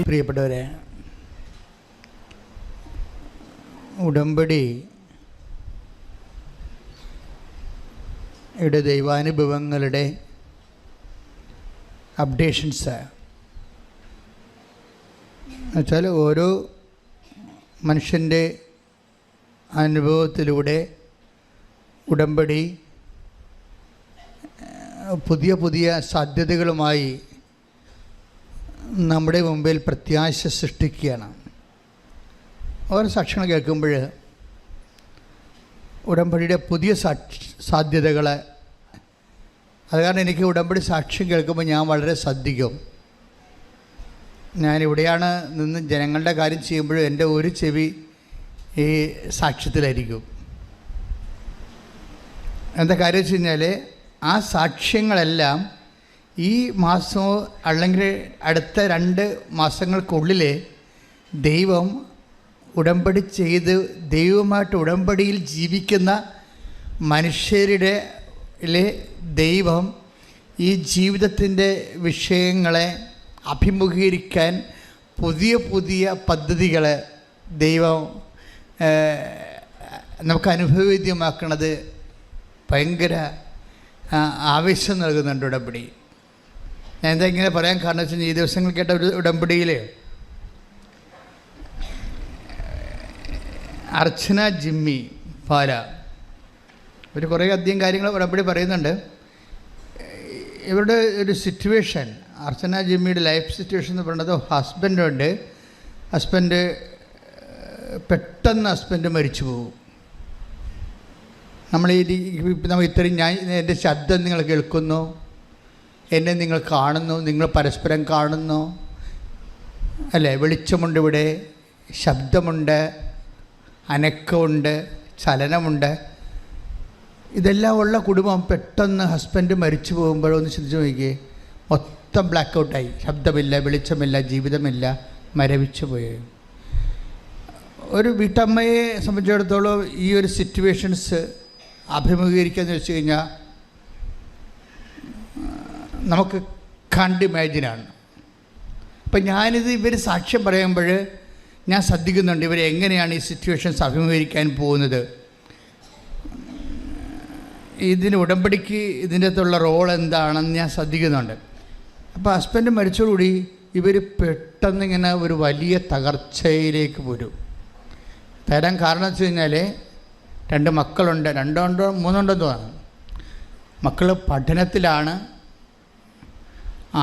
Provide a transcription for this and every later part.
പ്രിയപ്പെട്ടവരെ, ഉടമ്പടി ദൈവാനുഭവങ്ങളുടെ അപ്ഡേഷൻസ് എന്നുവെച്ചാൽ ഓരോ മനുഷ്യൻ്റെ അനുഭവത്തിലൂടെ ഉടമ്പടി പുതിയ പുതിയ സാധ്യതകളുമായി നമ്മുടെ മുമ്പിൽ പ്രത്യാശ സൃഷ്ടിക്കുകയാണ്. ഓരോ സാക്ഷ്യങ്ങൾ കേൾക്കുമ്പോൾ ഉടമ്പടിയുടെ പുതിയ സാധ്യതകൾ, അത് കാരണം എനിക്ക് ഉടമ്പടി സാക്ഷ്യം കേൾക്കുമ്പോൾ ഞാൻ വളരെ ശ്രദ്ധിക്കും. ഞാനിവിടെയാണ് നിന്ന് ജനങ്ങളുടെ കാര്യം ചെയ്യുമ്പോഴും എൻ്റെ ഒരു ചെവി ഈ സാക്ഷ്യത്തിലായിരിക്കും. എന്താ കാര്യം വെച്ച് കഴിഞ്ഞാൽ ആ സാക്ഷ്യങ്ങളെല്ലാം ഈ മാസമോ അല്ലെങ്കിൽ അടുത്ത 2 മാസങ്ങൾക്കുള്ളിൽ ദൈവം ഉടമ്പടി ചെയ്ത് ദൈവമായിട്ട് ഉടമ്പടിയിൽ ജീവിക്കുന്ന മനുഷ്യരുടെ ദൈവം ഈ ജീവിതത്തിൻ്റെ വിഷയങ്ങളെ അഭിമുഖീകരിക്കാൻ പുതിയ പുതിയ പദ്ധതികൾ ദൈവം നമുക്ക് അനുഭവവേദ്യമാക്കുന്നത് ഭയങ്കര ആവേശം നൽകുന്നുണ്ട് ഉടമ്പടി. ഞാൻ എന്താ ഇങ്ങനെ പറയാൻ കാരണം വെച്ച് കഴിഞ്ഞാൽ ഈ ദിവസങ്ങൾ കേട്ട ഒരു ഉടമ്പടിയിൽ അർച്ചന ജിമ്മി പാല ഒരു കുറേ അധികം കാര്യങ്ങൾ ഉടമ്പടി പറയുന്നുണ്ട്. ഇവരുടെ ഒരു സിറ്റുവേഷൻ, അർച്ചന ജിമ്മിയുടെ ലൈഫ് സിറ്റുവേഷൻ എന്ന് പറയുന്നത് ഹസ്ബൻഡ് പെട്ടെന്ന് മരിച്ചു പോകും. നമ്മൾ ഇത്രയും എൻ്റെ ശബ്ദം നിങ്ങൾ കേൾക്കുന്നു, എന്നെ നിങ്ങൾ കാണുന്നു, നിങ്ങൾ പരസ്പരം കാണുന്നു അല്ലേ? വെളിച്ചമുണ്ട്, ഇവിടെ ശബ്ദമുണ്ട്, അനക്കമുണ്ട്, ചലനമുണ്ട്. ഇതെല്ലാം ഉള്ള കുടുംബം പെട്ടെന്ന് ഹസ്ബൻഡ് മരിച്ചു പോകുമ്പോഴൊന്ന് ചിന്തിച്ച് നോക്കിയേ, മൊത്തം ബ്ലാക്ക് ഔട്ടായി. ശബ്ദമില്ല, വെളിച്ചമില്ല, ജീവിതമില്ല, മരവിച്ചു പോയി. ഒരു വീട്ടമ്മയെ സംബന്ധിച്ചിടത്തോളം ഈ ഒരു സിറ്റുവേഷൻസ് അഭിമുഖീകരിക്കാമെന്ന് വെച്ച് കഴിഞ്ഞാൽ നമുക്ക് കണ്ട് ഇമാജിനാണ്. അപ്പം ഞാനിത് ഇവർ സാക്ഷ്യം പറയുമ്പോൾ ഞാൻ ശ്രദ്ധിക്കുന്നുണ്ട് ഇവർ എങ്ങനെയാണ് ഈ സിറ്റുവേഷൻസ് അഭിമുഖീകരിക്കാൻ പോകുന്നത്. ഇതിന് ഉടമ്പടിക്ക് ഇതിൻ്റെ അകത്തുള്ള റോൾ എന്താണെന്ന് ഞാൻ ശ്രദ്ധിക്കുന്നുണ്ട്. അപ്പോൾ ഹസ്ബൻഡ് മരിച്ചതോടുകൂടി ഇവർ പെട്ടെന്ന് ഇങ്ങനെ ഒരു വലിയ തകർച്ചയിലേക്ക് വരും. തരാൻ കാരണം വെച്ച് കഴിഞ്ഞാൽ 2 മക്കളുണ്ട്, 2 3 തോന്നുന്നു. മക്കൾ പഠനത്തിലാണ്,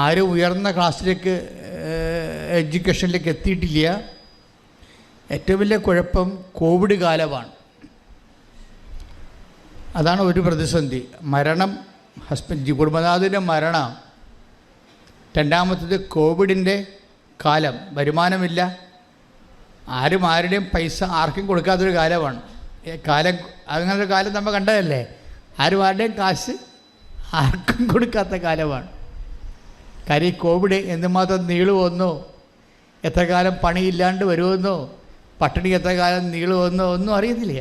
ആരും ഉയർന്ന ക്ലാസ്സിലേക്ക് എഡ്യൂക്കേഷനിലേക്ക് എത്തിയിട്ടില്ല. ഏറ്റവും വലിയ കുഴപ്പം കോവിഡ് കാലമാണ്. അതാണ് ഒരു പ്രതിസന്ധി. മരണം, കുടുംബനാഥൻ്റെ മരണം. 2ാമത്തേത് കോവിഡിൻ്റെ കാലം, വരുമാനമില്ല, ആരുടെയും പൈസ ആർക്കും കൊടുക്കാത്തൊരു കാലമാണ്. അങ്ങനൊരു കാലം നമ്മൾ കണ്ടതല്ലേ. ആരുടെയും കാശ് ആർക്കും കൊടുക്കാത്ത കാലമാണ്. കാര്യം കോവിഡ് എന്തുമാത്രം നീളുവന്നോ, എത്ര കാലം പണിയില്ലാണ്ട് വരുമെന്നോ, പട്ടിണി എത്ര കാലം നീളുവന്നോ ഒന്നും അറിയത്തില്ല.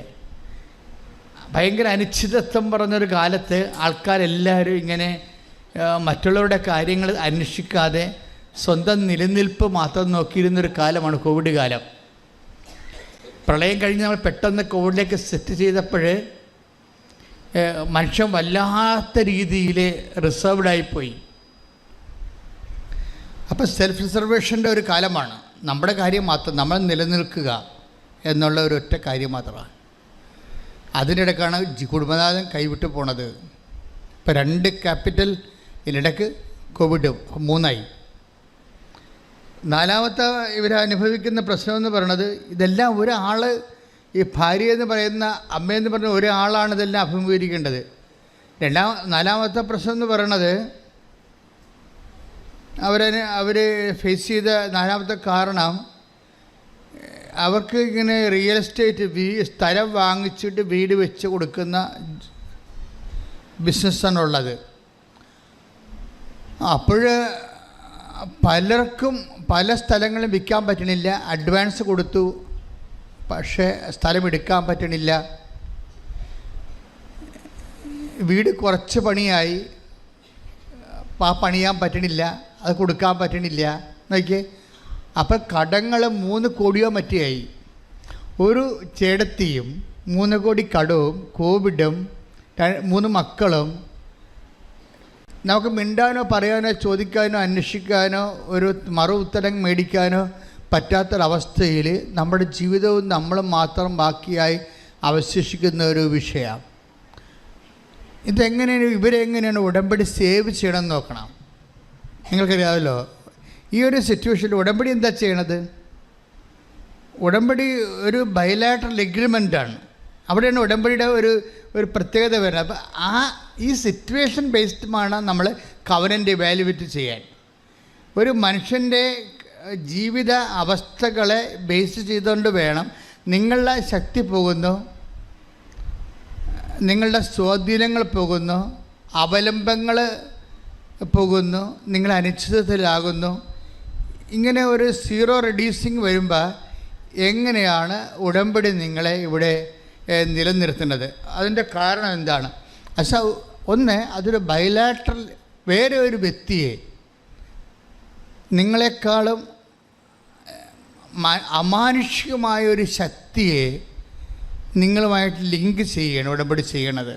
ഭയങ്കര അനിശ്ചിതത്വം പറഞ്ഞൊരു കാലത്ത് ആൾക്കാരെല്ലാവരും ഇങ്ങനെ മറ്റുള്ളവരുടെ കാര്യങ്ങൾ അന്വേഷിക്കാതെ സ്വന്തം നിലനിൽപ്പ് മാത്രം നോക്കിയിരുന്നൊരു കാലമാണ് കോവിഡ് കാലം. പ്രളയം കഴിഞ്ഞ് നമ്മൾ പെട്ടെന്ന് കോവിഡിലേക്ക് സെറ്റ് ചെയ്തപ്പോൾ മനുഷ്യൻ വല്ലാത്ത രീതിയിൽ റിസർവ്ഡായിപ്പോയി. അപ്പോൾ സെൽഫ് റിസർവേഷൻ്റെ ഒരു കാലമാണ്. നമ്മുടെ കാര്യം മാത്രം, നമ്മൾ നിലനിൽക്കുക എന്നുള്ള ഒരൊറ്റ കാര്യം മാത്രമാണ്. അതിനിടയ്ക്കാണ് കുടുംബനാഥൻ കൈവിട്ട് പോണത്. ഇപ്പോൾ 2 ക്യാപിറ്റൽ, ഇതിനിടയ്ക്ക് കോവിഡ് 3ആയി. 4ാമത്തെ ഇവരനുഭവിക്കുന്ന പ്രശ്നമെന്ന് പറയുന്നത് ഇതെല്ലാം ഒരാൾ, ഈ ഭാര്യ എന്ന് പറയുന്ന, അമ്മയെന്ന് പറയുന്ന ഒരാളാണ് ഇതെല്ലാം അഭിമുഖീകരിക്കേണ്ടത്. 4ാമത്തെ പ്രശ്നം എന്ന് പറയുന്നത് അവർ ഫേസ് ചെയ്ത 4ാമത്തെ കാരണം, അവർക്ക് ഇങ്ങനെ റിയൽ എസ്റ്റേറ്റ് സ്ഥലം വാങ്ങിച്ചിട്ട് വീട് വെച്ച് കൊടുക്കുന്ന ബിസിനസ്സാണുള്ളത്. അപ്പോൾ പലർക്കും പല സ്ഥലങ്ങളും വിൽക്കാൻ പറ്റണില്ല. അഡ്വാൻസ് കൊടുത്തു, പക്ഷേ സ്ഥലം എടുക്കാൻ പറ്റണില്ല. വീട് കുറച്ച് പണിയായി, പണിയാൻ പറ്റണില്ല, അത് കൊടുക്കാൻ പറ്റണില്ല നോക്കിയേ. അപ്പം കടങ്ങൾ 3 കോടിയോ മറ്റേയായി. ഒരു ചേടത്തിയും 3 കോടി കടവും കോവിഡും 3 മക്കളും നമുക്ക് മിണ്ടാനോ പറയാനോ ചോദിക്കാനോ അന്വേഷിക്കാനോ ഒരു മറു ഉത്തരം മേടിക്കാനോ പറ്റാത്തൊരവസ്ഥയിൽ നമ്മുടെ ജീവിതവും നമ്മളും മാത്രം ബാക്കിയായി അവശേഷിക്കുന്ന ഒരു വിഷയമാണ്. ഇവരെങ്ങനെയാണ് ഉടമ്പടി സേവ് ചെയ്യണമെന്ന് നോക്കണം. നിങ്ങൾക്കറിയാമല്ലോ, ഈ ഒരു സിറ്റുവേഷനിൽ ഉടമ്പടി എന്താ ചെയ്യണത്? ഉടമ്പടി ഒരു ബൈലാറ്ററൽ എഗ്രിമെൻ്റാണ്. അവിടെയാണ് ഉടമ്പടിയുടെ ഒരു പ്രത്യേകത വരുന്നത്. അപ്പോൾ ഈ സിറ്റുവേഷൻ ബേസ്ഡാണ് നമ്മൾ കവനൻ്റ് വാല്യുവേറ്റ് ചെയ്യാൻ. ഒരു മനുഷ്യൻ്റെ ജീവിത അവസ്ഥകളെ ബേസ് ചെയ്തുകൊണ്ട് വേണം. നിങ്ങളുടെ ശക്തി പോകുന്നു, നിങ്ങളുടെ സ്വാധീനങ്ങൾ പോകുന്നു, അവലംബങ്ങൾ പോകുന്നു, നിങ്ങൾ അനിശ്ചിതത്തിലാകുന്നു. ഇങ്ങനെ ഒരു സീറോ റെഡ്യൂസിങ് വരുമ്പോൾ എങ്ങനെയാണ് ഉടമ്പടി നിങ്ങളെ ഇവിടെ നിലനിർത്തുന്നത്? അതിൻ്റെ കാരണം എന്താണ്? അതൊരു ബൈലാറ്ററൽ, വേറെ ഒരു വ്യക്തിയെ നിങ്ങളെക്കാളും അമാനുഷികമായൊരു ശക്തിയെ നിങ്ങളുമായിട്ട് ലിങ്ക് ചെയ്യണം ഉടമ്പടി ചെയ്യണത്.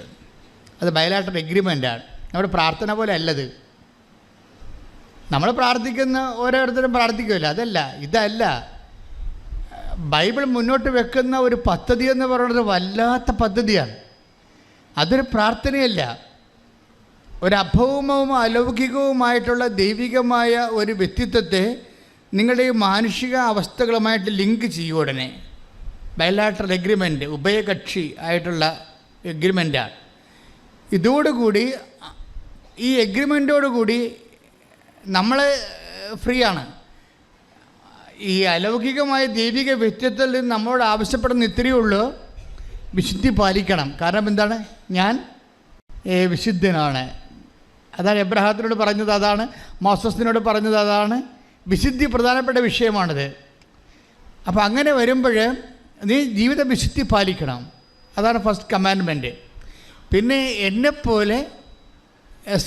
അത് ബൈലാറ്ററൽ എഗ്രിമെൻ്റാണ്. നമ്മുടെ പ്രാർത്ഥന പോലെ അല്ലത്. നമ്മൾ പ്രാർത്ഥിക്കുന്ന ഓരോരുത്തരും പ്രാർത്ഥിക്കുമല്ലോ, ഇതല്ല. ബൈബിൾ മുന്നോട്ട് വെക്കുന്ന ഒരു പദ്ധതി എന്ന് പറയുന്നത് വല്ലാത്ത പദ്ധതിയാണ്. അതൊരു പ്രാർത്ഥനയല്ല, ഒരു അഭൗമവും അലൗകികവുമായിട്ടുള്ള ദൈവികമായ ഒരു വ്യക്തിത്വത്തെ നിങ്ങളുടെ ഈ മാനുഷിക അവസ്ഥകളുമായിട്ട് ലിങ്ക് ചെയ്യും. ഉടനെ ബൈലാറ്ററൽ എഗ്രിമെൻ്റ് ഉഭയകക്ഷി ആയിട്ടുള്ള എഗ്രിമെൻ്റാണ്. ഇതോടുകൂടി, ഈ എഗ്രിമെൻറ്റോടുകൂടി നമ്മൾ ഫ്രീ ആണ്. ഈ അലൗകികമായ ദൈവിക വ്യക്തിത്വത്തിൽ നിന്ന് നമ്മളോട് ആവശ്യപ്പെടുന്ന ഇത്രയേ ഉള്ളൂ, വിശുദ്ധി പാലിക്കണം. കാരണം എന്താണ്? ഞാൻ വിശുദ്ധനാണ്. അതാണ് എബ്രഹാത്തിനോട് പറഞ്ഞത്, അതാണ് മോസസിനോട് പറഞ്ഞത്, അതാണ് വിശുദ്ധി പ്രധാനപ്പെട്ട വിഷയമാണിത്. അപ്പോൾ അങ്ങനെ വരുമ്പോൾ നീ ജീവിത വിശുദ്ധി പാലിക്കണം. അതാണ് ഫസ്റ്റ് കമാൻഡ്മെൻറ്റ്. പിന്നെ എന്നെപ്പോലെ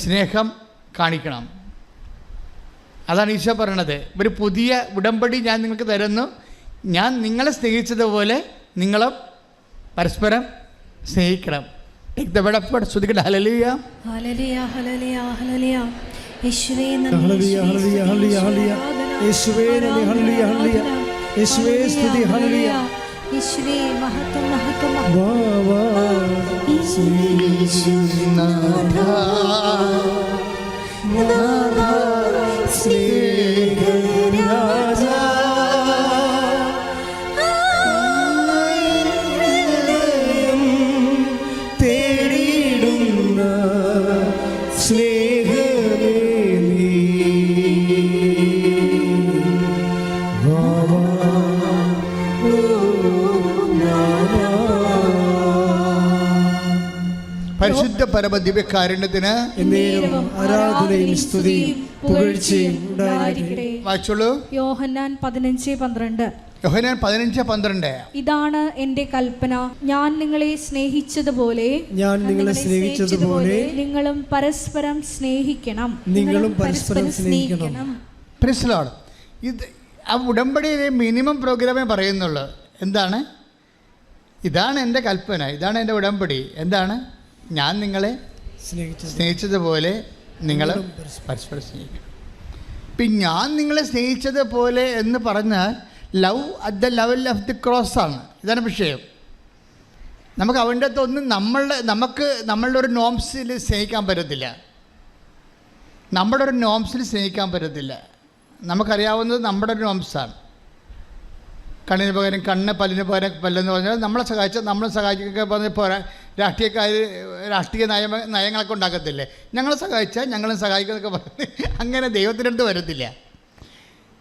സ്നേഹം കാണിക്കണം. അതാണ് ഈശോ പറയണത്. ഒരു പുതിയ ഉടമ്പടി ഞാൻ നിങ്ങൾക്ക് തരുന്നു, ഞാൻ നിങ്ങളെ സ്നേഹിച്ചതുപോലെ നിങ്ങളും പരസ്പരം സ്നേഹിക്കണം. ശ്രുതിക്കട്ടെ. ഹല്ലേലൂയ, ഹല്ലേലൂയ, ഹല്ലേലൂയ, ഹല്ലേലൂയ. യേശുവേ നന്ദി, ഹല്ലേലൂയ, ഹല്ലേലൂയ, ഹല്ലേലൂയ. യേശുവേ നന്ദി, ഹല്ലേലൂയ, ഹല്ലേലൂയ. യേശുവേ സ്തുതി, ഹല്ലേലൂയ. യേശുവേ മഹത്വം, മഹത്വം. വാ വാ യേശുനാഥ, നാഥ സ്നേഹരാജാ, തേടിയിടുന്ന സ്നേഹമേ നീ. പരിശുദ്ധ പരമദിവ്യകാരുണ്യത്തിന് ആരാധനയും സ്തുതിയും പുകഴ്ചയും ഉണ്ടായിരിക്കട്ടെ. വായിച്ചോളൂ. യോഹന്നാൻ 15:12. യോഹന്നാൻ 15:12. ഇതാണ് എൻ്റെ കൽപ്പന, ഞാൻ നിങ്ങളെ സ്നേഹിച്ചതുപോലെ നിങ്ങളും പരസ്പരം സ്നേഹിക്കണം. Price the Lord. ഇത് ആ ഉടമ്പടിയിലെ മിനിമം പ്രോഗ്രാമേ പറയുന്നുള്ളൂ. എന്താണ്? ഇതാണ് എൻ്റെ കൽപ്പന, ഇതാണ് എൻ്റെ ഉടമ്പടി. എന്താണ്? ഞാൻ നിങ്ങളെ സ്നേഹിച്ചതുപോലെ നിങ്ങൾ പരസ്പരം സ്നേഹിക്കണം. ഇപ്പം ഞാൻ നിങ്ങളെ സ്നേഹിച്ചതുപോലെ എന്ന് പറഞ്ഞാൽ love at the level of the cross ആണ്. ഇതാണ് വിഷയം. നമുക്ക് അവൻ്റെ അകത്തൊന്നും നമ്മളുടെ ഒരു നോംസിൽ സ്നേഹിക്കാൻ പറ്റത്തില്ല. നമ്മുടെ ഒരു നോംസിൽ സ്നേഹിക്കാൻ പറ്റത്തില്ല. നമുക്കറിയാവുന്നത് നമ്മുടെ ഒരു നോംസാണ്. കണ്ണിന് പകരം കണ്ണ്, പല്ലിന് പകരം പല്ലെന്ന് പറഞ്ഞാൽ നമ്മളെ സഹായിച്ചാൽ നമ്മളെ സഹായിക്കൊക്കെ പറഞ്ഞ് പോരാ. രാഷ്ട്രീയ നയങ്ങളൊക്കെ ഉണ്ടാക്കത്തില്ലേ? ഞങ്ങളെ സഹായിച്ചാൽ ഞങ്ങളും സഹായിക്കുന്നൊക്കെ പറഞ്ഞ് അങ്ങനെ ദൈവത്തിൻ്റെ അടുത്ത് വരത്തില്ല.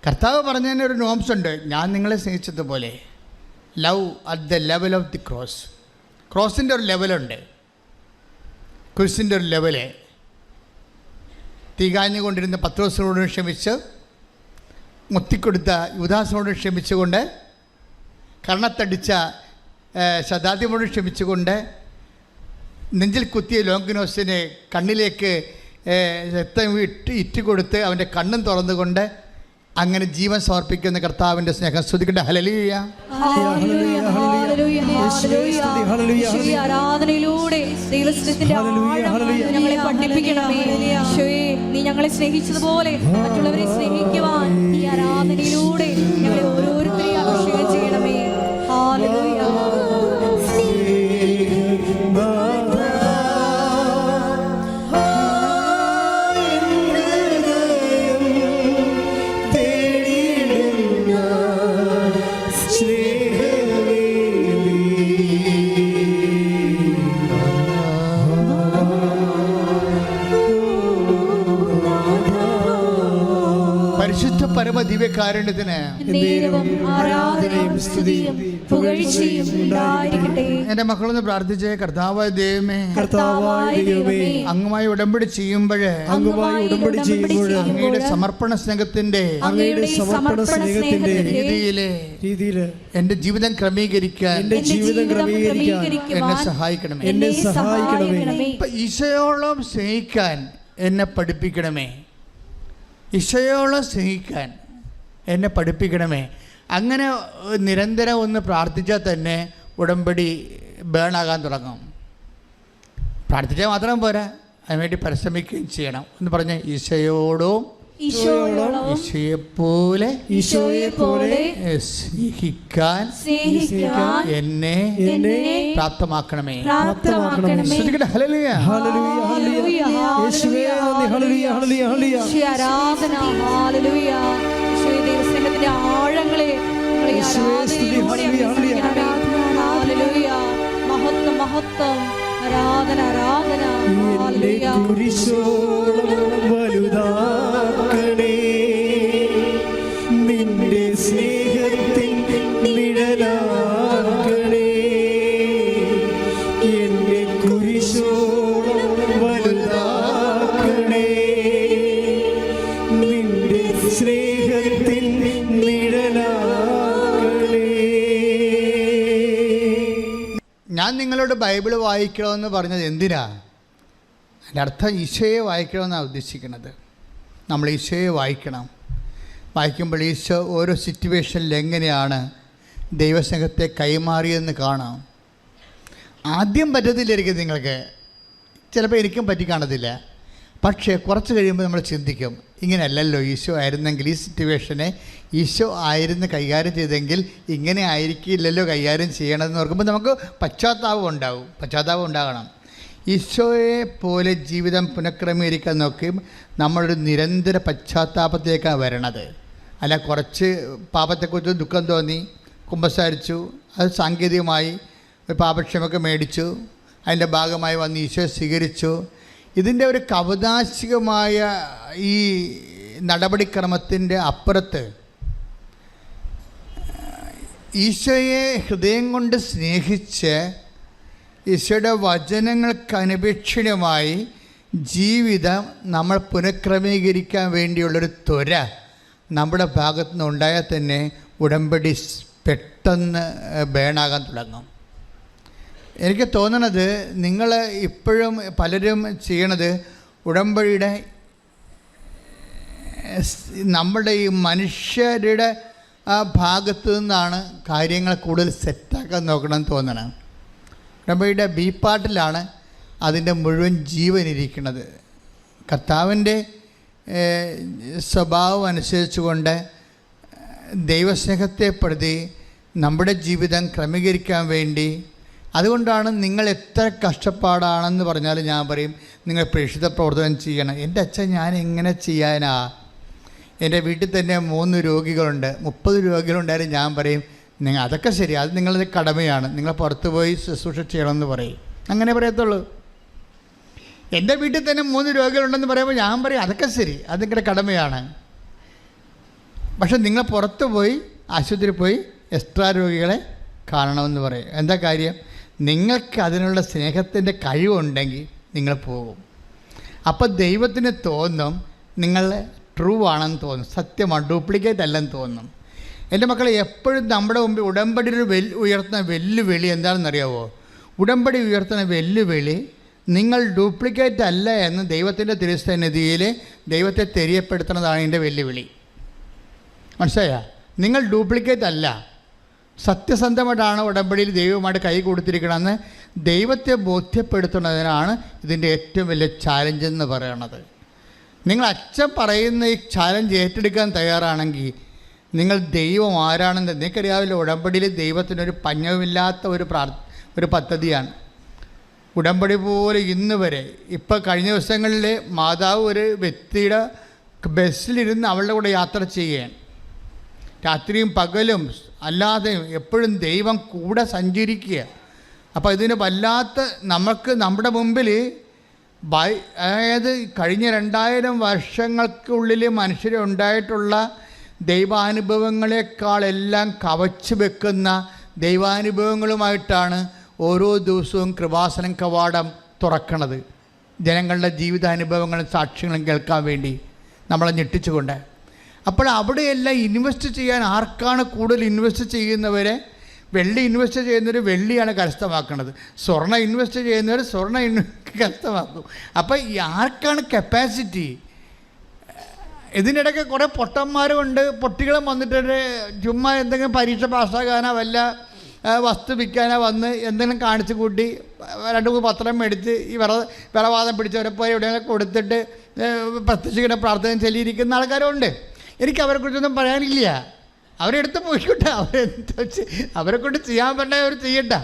കർത്താവ് പറഞ്ഞതിന് ഒരു നോംസ് ഉണ്ട്. ഞാൻ നിങ്ങളെ സ്നേഹിച്ചതുപോലെ. Love at the level of the cross. ക്രോസിൻ്റെ ഒരു ലെവലുണ്ട്, കുരിശിൻ്റെ ഒരു ലെവല്. തീകാഞ്ഞുകൊണ്ടിരുന്ന പത്രോസിനോട് ക്ഷമിച്ച്, മുത്തിക്കൊടുത്ത യുദാസിനോട് ക്ഷമിച്ചുകൊണ്ട്, കർണത്തടിച്ച ശതാദ്യമോട് ക്ഷമിച്ചുകൊണ്ട്, നെഞ്ചിൽ കുത്തിയ ലോങ്കിനോസിന് കണ്ണിലേക്ക് രക്തം ഇറ്റ് കൊടുത്ത് അവൻ്റെ കണ്ണും തുറന്നുകൊണ്ട് അങ്ങനെ ജീവൻ സമർപ്പിക്കുന്ന കർത്താവിൻ്റെ സ്നേഹം സ്തുതിക്കട്ടെ. ഹല്ലേലൂയ. ആരാധനയിലൂടെ ദൈവത്തിന്റെ ആഴം ഞങ്ങളെ പഠിപ്പിക്കണമേ. നീ ഞങ്ങളെ സ്നേഹിച്ചതുപോലെ മറ്റുള്ളവരെ സ്നേഹിക്കുവാൻ ഈ ആരാധനയിലൂടെ ഞങ്ങളെ ഓരോരുത്തരെയും അഭിഷേകം ചെയ്യണമേ. ഹല്ലേലൂയ. പരിശുദ്ധ പരമ ദിവ്യകാരുണ്യത്തിന് ആരാധനയും സ്തുതിയും പുകഴ്ചയും ഉണ്ടായിരിക്കട്ടെ. എന്റെ മക്കളൊന്ന് പ്രാർത്ഥിച്ചേ. കർത്താവായ ദൈവമേ, അങ്ങുമായി ഉടമ്പടി ചെയ്യുമ്പോൾ അങ്ങയുടെ സമർപ്പണ സ്നേഹത്തിന്റെ രീതിയില് എന്റെ ജീവിതം ക്രമീകരിക്കാൻ എന്നെ സഹായിക്കണമേ. ഈശോയോളം സ്നേഹിക്കാൻ എന്നെ പഠിപ്പിക്കണമേ. ഈശോയോളം സ്നേഹിക്കാൻ എന്നെ പഠിപ്പിക്കണമേ. അങ്ങനെ നിരന്തരം ഒന്ന് പ്രാർത്ഥിച്ചാൽ തന്നെ ഉടമ്പടി ബേണാകാൻ തുടങ്ങും. പ്രാർത്ഥിച്ചാൽ മാത്രം പോരാ, അതിനുവേണ്ടി പരിശ്രമിക്കുകയും ചെയ്യണം. എന്ന് പറഞ്ഞ് ഈശോയോടും ഈശോയെപ്പോലെ സ്നേഹിക്കാൻ എന്നെ പ്രാപ്തമാക്കണമേ. ഹല്ലേലൂയ. ദൈവസ്നേഹത്തിന്റെ ആഴങ്ങളെ മഹത്വം മഹത്വം ആരാധന ആരാധന. വലുതാക്കണേ നിന്റെ സ്നേഹത്തിൻ നിഴലാക്കണേ. എന്റെ കുരിശോളം വലുതാക്കണേ നിന്റെ സ്നേഹത്തിൻ നിഴലാക്കണേ. ഞാൻ നിങ്ങളോട് ബൈബിൾ വായിക്കണമെന്ന് പറഞ്ഞത് എന്തിനാ? അതിൻ്റെ അർത്ഥം ഈശോയെ വായിക്കണമെന്നാണ് ഉദ്ദേശിക്കുന്നത്. നമ്മൾ ഈശോയെ വായിക്കണം. വായിക്കുമ്പോൾ ഈശോ ഓരോ സിറ്റുവേഷനിൽ എങ്ങനെയാണ് ദൈവസ്നേഹത്തെ കൈമാറിയെന്ന് കാണാം. ആദ്യം പറ്റത്തില്ലായിരിക്കും നിങ്ങൾക്ക്, ചിലപ്പോൾ എനിക്കും പറ്റി കാണത്തില്ല. പക്ഷേ കുറച്ച് കഴിയുമ്പോൾ നമ്മൾ ചിന്തിക്കും, ഇങ്ങനെയല്ലല്ലോ ഈശോ ആയിരുന്നെങ്കിൽ, ഈ സിറ്റുവേഷനെ ഈശോ ആയിരുന്നു കൈകാര്യം ചെയ്തെങ്കിൽ ഇങ്ങനെ ആയിരിക്കില്ലല്ലോ കൈകാര്യം ചെയ്യണമെന്ന് ഓർക്കുമ്പോൾ നമുക്ക് പശ്ചാത്താപം ഉണ്ടാകണം. ഈശോയെ പോലെ ജീവിതം പുനഃക്രമീകരിക്കാൻ നോക്കി നമ്മളൊരു നിരന്തര പശ്ചാത്താപത്തിലേക്കാണ് വരണത്. അല്ല കുറച്ച് പാപത്തെക്കുറിച്ച് ദുഃഖം തോന്നി കുമ്പസാരിച്ചു, അത് സാങ്കേതികമായി പാപക്ഷമൊക്കെ മേടിച്ചു, അതിൻ്റെ ഭാഗമായി വന്ന് ഈശോയെ സ്വീകരിച്ചു. ഇതിൻ്റെ ഒരു കൗതാശികമായ ഈ നടപടിക്രമത്തിൻ്റെ അപ്പുറത്ത് ഈശോയെ ഹൃദയം കൊണ്ട് സ്നേഹിച്ച് ഈശോയുടെ വചനങ്ങൾക്ക് അനപേക്ഷണീയമായി ജീവിതം നമ്മൾ പുനഃക്രമീകരിക്കാൻ വേണ്ടിയുള്ളൊരു ത്വര നമ്മുടെ ഭാഗത്തു നിന്ന് ഉണ്ടായാൽ തന്നെ ഉടമ്പടി പെട്ടെന്ന് ബേണാകാൻ തുടങ്ങും. എനിക്ക് തോന്നണത് നിങ്ങൾ ഇപ്പോഴും പലരും ചെയ്യണത് ഉടമ്പടിയുടെ നമ്മുടെ ഈ മനുഷ്യരുടെ ആ ഭാഗത്തു നിന്നാണ് കാര്യങ്ങൾ കൂടുതൽ സെറ്റാക്കാൻ നോക്കണമെന്ന് തോന്നണം. ഉടമ്പടിയുടെ ബി പാർട്ടിലാണ് അതിൻ്റെ മുഴുവൻ ജീവനിരിക്കുന്നത്. കർത്താവിൻ്റെ സ്വഭാവം അനുസരിച്ചുകൊണ്ട് ദൈവസ്നേഹത്തെ പ്രതി നമ്മുടെ ജീവിതം ക്രമീകരിക്കാൻ വേണ്ടി. അതുകൊണ്ടാണ് നിങ്ങൾ എത്ര കഷ്ടപ്പാടാണെന്ന് പറഞ്ഞാലും ഞാൻ പറയും നിങ്ങൾ പ്രേക്ഷിത പ്രവർത്തനം ചെയ്യണം. എൻ്റെ അച്ഛൻ ഞാൻ എങ്ങനെ ചെയ്യാനാ? എൻ്റെ വീട്ടിൽ തന്നെ 3 രോഗികളുണ്ട്, 30 രോഗികളുണ്ടായാലും ഞാൻ പറയും അതൊക്കെ ശരി, അത് നിങ്ങളുടെ കടമയാണ്, നിങ്ങൾ പുറത്ത് പോയി ശുശ്രൂഷ ചെയ്യണമെന്ന് പറയും. അങ്ങനെ പറയത്തുള്ളൂ. എൻ്റെ വീട്ടിൽ തന്നെ 3 രോഗികളുണ്ടെന്ന് പറയുമ്പോൾ ഞാൻ പറയും അതൊക്കെ ശരി, അത് നിങ്ങളുടെ കടമയാണ്. പക്ഷെ നിങ്ങൾ പുറത്ത് പോയി ആശുപത്രിയിൽ പോയി എക്സ്ട്രാ രോഗികളെ കാണണമെന്ന് പറയും. എന്താ കാര്യം? നിങ്ങൾക്ക് അതിനുള്ള സ്നേഹത്തിൻ്റെ കഴിവുണ്ടെങ്കിൽ നിങ്ങൾ പോകും. അപ്പോൾ ദൈവത്തിന് തോന്നും നിങ്ങൾ ട്രൂ ആണെന്ന് തോന്നും, സത്യമാണ്, ഡ്യൂപ്ലിക്കേറ്റ് അല്ലെന്ന് തോന്നും. എൻ്റെ മക്കളെ, എപ്പോഴും നമ്മുടെ മുമ്പിൽ ഉടമ്പടി ഉയർത്തുന്ന വെല്ലുവിളി എന്താണെന്നറിയാവോ? ഉടമ്പടി ഉയർത്തുന്ന വെല്ലുവിളി നിങ്ങൾ ഡ്യൂപ്ലിക്കേറ്റ് അല്ല എന്ന് ദൈവത്തിൻ്റെ തിരുസന്നിധിയിൽ ദൈവത്തെ തെரியപ്പെടുത്തുന്നതാണ് എൻ്റെ വെല്ലുവിളി. മനസ്സിലായോ? നിങ്ങൾ ഡ്യൂപ്ലിക്കേറ്റ് അല്ല, സത്യസന്ധമായിട്ടാണ് ഉടമ്പടിയിൽ ദൈവവുമായിട്ട് കൈ കൊടുത്തിരിക്കണമെന്ന് ദൈവത്തെ ബോധ്യപ്പെടുത്തുന്നതിനാണ് ഇതിൻ്റെ ഏറ്റവും വലിയ ചാലഞ്ച് എന്ന് പറയുന്നത്. നിങ്ങൾ അച്ഛൻ പറയുന്ന ഈ ചാലഞ്ച് ഏറ്റെടുക്കാൻ തയ്യാറാണെങ്കിൽ നിങ്ങൾ ദൈവം ആരാണെന്ന് നിങ്ങൾക്കറിയാവില്ല. ഉടമ്പടിയിൽ ദൈവത്തിനൊരു പഞ്ഞവുമില്ലാത്ത ഒരു പദ്ധതിയാണ് ഉടമ്പടി പോലെ ഇന്ന് വരെ. ഇപ്പോൾ കഴിഞ്ഞ ദിവസങ്ങളിൽ മാതാവ് ഒരു വ്യക്തിയുടെ ബസ്സിലിരുന്ന് അവളുടെ കൂടെ യാത്ര ചെയ്യുകയാണ്. രാത്രിയും പകലും അല്ലാതെയും എപ്പോഴും ദൈവം കൂടെ സഞ്ചരിക്കുക. അപ്പോൾ ഇതിന് വല്ലാത്ത നമുക്ക് നമ്മുടെ മുമ്പിൽ അതായത് കഴിഞ്ഞ 2000 വർഷങ്ങൾക്കുള്ളിൽ മനുഷ്യരെ ഉണ്ടായിട്ടുള്ള ദൈവാനുഭവങ്ങളെക്കാളെല്ലാം കവച്ച് വെക്കുന്ന ദൈവാനുഭവങ്ങളുമായിട്ടാണ് ഓരോ ദിവസവും കൃപാസനം കവാടം തുറക്കണത്. ജനങ്ങളുടെ ജീവിതാനുഭവങ്ങളും സാക്ഷ്യങ്ങളും കേൾക്കാൻ വേണ്ടി നമ്മളെ ഞെട്ടിച്ചുകൊണ്ട്. അപ്പോൾ അവിടെയെല്ലാം ഇൻവെസ്റ്റ് ചെയ്യാൻ ആർക്കാണ് കൂടുതൽ ഇൻവെസ്റ്റ് ചെയ്യുന്നവരെ? വെള്ളി ഇൻവെസ്റ്റ് ചെയ്യുന്നവർ വെള്ളിയാണ് കരസ്ഥമാക്കുന്നത്, സ്വർണ്ണം ഇൻവെസ്റ്റ് ചെയ്യുന്നവർ സ്വർണ്ണം കരസ്ഥമാക്കും. അപ്പോൾ ആർക്കാണ് കപ്പാസിറ്റി? ഇതിനിടയ്ക്ക് കുറേ പൊട്ടന്മാരുമുണ്ട്. പൊട്ടികളും വന്നിട്ട് ചുമ്മാ എന്തെങ്കിലും പരീക്ഷ പാസ്സാകാനോ വല്ല വസ്തു വിൽക്കാനോ വന്ന് എന്തെങ്കിലും കാണിച്ചു കൂട്ടി 2-3 പത്രം മേടിച്ച് ഈ വിളവാദം പിടിച്ചവരെ പോയി എവിടെയെങ്കിലും കൊടുത്തിട്ട് പ്രത്യക്ഷിക്കുന്ന പ്രാർത്ഥന ചൊല്ലിയിരിക്കുന്ന ആൾക്കാരുണ്ട്. എനിക്ക് അവരെക്കുറിച്ചൊന്നും പറയാനില്ല. അവരെടുത്ത് പോയിക്കോട്ടെ, അവരെ കൊണ്ട് ചെയ്യാൻ പറ്റേ അവർ ചെയ്യട്ടെ.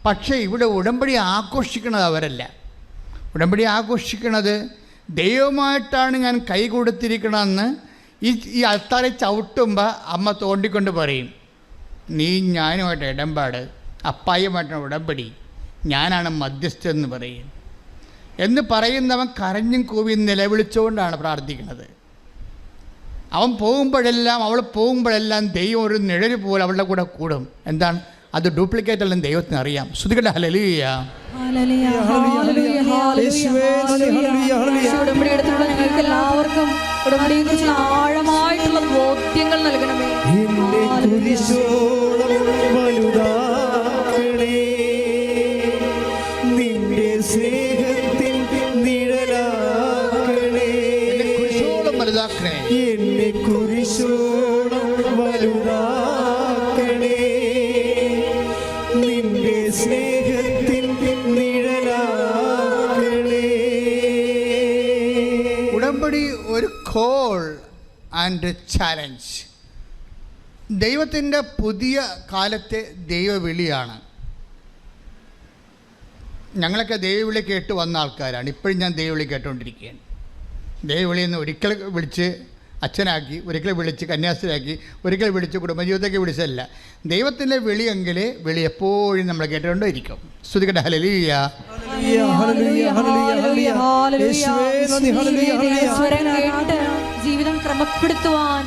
പക്ഷേ ഇവിടെ ഉടമ്പടി ആഘോഷിക്കുന്നത് അവരല്ല. ഉടമ്പടി ആഘോഷിക്കുന്നത് ദൈവമായിട്ടാണ് ഞാൻ കൈ കൊടുത്തിരിക്കണമെന്ന് ഈ അൾത്താരെ ചവിട്ടുമ്പോൾ അമ്മ തോണ്ടിക്കൊണ്ട് പറയും, നീ ഞാനുമായിട്ട് ഇടപാട്, അപ്പായുമായിട്ടാണ് ഉടമ്പടി, ഞാനാണ് മധ്യസ്ഥെന്ന് പറയും. എന്ന് പറയുന്നവൻ കരഞ്ഞും കൂവിയും നിലവിളിച്ചുകൊണ്ടാണ് പ്രാർത്ഥിക്കുന്നത്. അവൻ പോകുമ്പോഴെല്ലാം അവൾ പോകുമ്പോഴെല്ലാം ദൈവം ഒരു നിഴല് പോലെ അവളുടെ കൂടെ കൂടും. എന്താണ് അത്? ഡ്യൂപ്ലിക്കേറ്റ് അല്ലെന്ന് ദൈവത്തിന് അറിയാം. ശ്രുതികട്ടെ ഹല്ലേലൂയ. എല്ലാവർക്കും ഉടമ്പടിയെക്കുറിച്ചുള്ള ആഴമായിട്ടുള്ള ബോധ്യങ്ങൾ നൽകണമേ. നിന്റെ സ്നേഹത്തിൽ നിഴലാക്കണേ, എന്നെ കുരിശോളം വലുതാക്കണേ, നിന്റെ സ്നേഹത്തിൽ നിഴലാക്കണേ. ഉടമ്പടി ഒരു കോൾ ആൻഡ് ചാലഞ്ച്. ദൈവത്തിൻ്റെ പുതിയ കാലത്തെ ദൈവവിളിയാണ്. ഞങ്ങളൊക്കെ ദൈവവിളി കേട്ട് വന്ന ആൾക്കാരാണ്. ഇപ്പോഴും ഞാൻ ദൈവവിളി കേട്ടുകൊണ്ടിരിക്കുകയാണ്. ദൈവവിളിയെന്ന് ഒരിക്കൽ വിളിച്ച് അച്ഛനാക്കി, ഒരിക്കൽ വിളിച്ച് കന്യാസ്ത്രീയാക്കി, ഒരിക്കൽ വിളിച്ച് കുടുംബജീവിതത്തേക്ക് വിളിച്ചല്ല. ദൈവത്തിൻ്റെ വിളിയെങ്കിൽ വിളി എപ്പോഴും നമ്മൾ കേട്ടുകൊണ്ടിരിക്കും. സ്തുതിക്കട്ടെ ഹല്ലേലൂയ. ജീവിതം ക്രമപ്പെടുത്തുവാൻ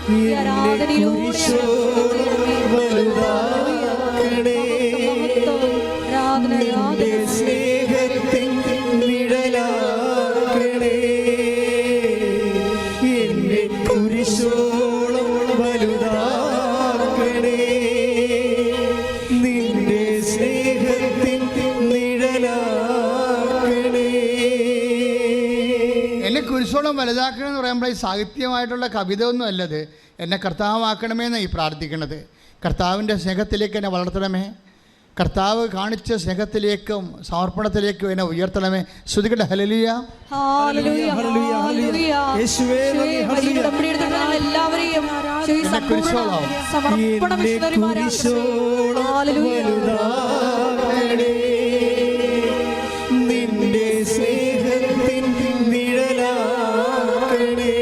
സ്നേഹത്തിൻ നിഴലാക്കണേ, എന്നെ കുരിശോളം വലുതാക്കണേ, നിന്റെ സ്നേഹത്തിൻ നിഴലാക്കണേ. എന്നെ കുരിശോളം വലുതാക്കണമെന്ന് പറയുമ്പോൾ ഈ സാഹിത്യമായിട്ടുള്ള കവിത ഒന്നും അല്ലത്. എന്നെ കർത്താവാക്കണമെന്നാണ് ഈ പ്രാർത്ഥിക്കുന്നത്. കർത്താവിൻ്റെ സ്നേഹത്തിലേക്ക് എന്നെ വളർത്തണമേ, കർത്താവ് കാണിച്ച സ്നേഹത്തിലേക്കും സമർപ്പണത്തിലേക്കും എന്നെ ഉയർത്തണമേ. ശ്രുതികട്ടെ ഹല്ലേലൂയ. എല്ലാവരെയും നിന്റെ സ്നേഹത്തിൻ നിഴലാക്കണേ,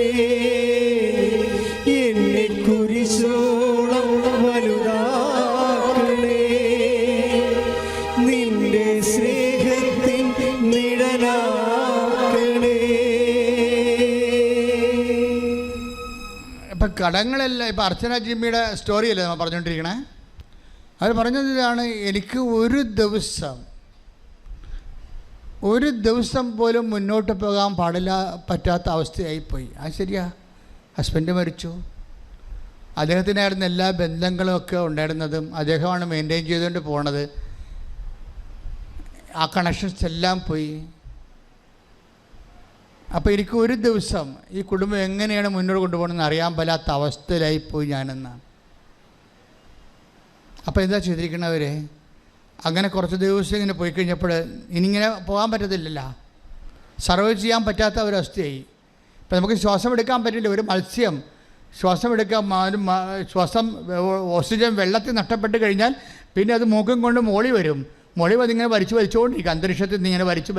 എന്നെ കുരിശോളം വലുതാക്കണേ, നിന്റെ സ്നേഹത്തിൻ നിഴലാക്കണേ. ഇപ്പം കടങ്ങളെല്ലാം ഇപ്പം അർച്ചന ജിമ്മിയുടെ സ്റ്റോറിയല്ലേ നമ്മൾ പറഞ്ഞുകൊണ്ടിരിക്കണേ. അവർ പറഞ്ഞതാണ്, എനിക്ക് ഒരു ദിവസം പോലും മുന്നോട്ട് പോകാൻ പറ്റാത്ത അവസ്ഥയായിപ്പോയി. അത് ശരിയാ. ഹസ്ബൻഡ് മരിച്ചു, അദ്ദേഹത്തിനായിരുന്നു എല്ലാ ബന്ധങ്ങളും ഒക്കെ ഉണ്ടായിരുന്നതും അദ്ദേഹമാണ് മെയിൻറ്റെയിൻ ചെയ്തുകൊണ്ട് പോണത്. ആ കണക്ഷൻസ് എല്ലാം പോയി. അപ്പോൾ എനിക്ക് ഒരു ദിവസം ഈ കുടുംബം എങ്ങനെയാണ് മുന്നോട്ട് കൊണ്ടുപോകണമെന്ന് അറിയാൻ പറ്റാത്ത അവസ്ഥയിലായിപ്പോയി ഞാനെന്നാണ്. അപ്പോൾ എന്താ ചെയ്തിരിക്കണവർ? അങ്ങനെ കുറച്ച് ദിവസം ഇങ്ങനെ പോയി കഴിഞ്ഞപ്പോൾ ഇനിയിങ്ങനെ പോകാൻ പറ്റത്തില്ലല്ലോ, സർവൈവ് ചെയ്യാൻ പറ്റാത്ത ഒരവസ്ഥയായി. ഇപ്പം നമുക്ക് ശ്വാസം എടുക്കാൻ പറ്റില്ല. ഒരു മത്സ്യം ശ്വാസം എടുക്കാൻ ഓക്സിജൻ വെള്ളത്തിൽ നഷ്ടപ്പെട്ട് കഴിഞ്ഞാൽ പിന്നെ അത് മൂക്കം കൊണ്ട് മോളി വരും. മോളി അതിങ്ങനെ വലിച്ചുകൊണ്ടിരിക്കും. അന്തരീക്ഷത്തിൽ നിന്ന് ഇങ്ങനെ വലിച്ച്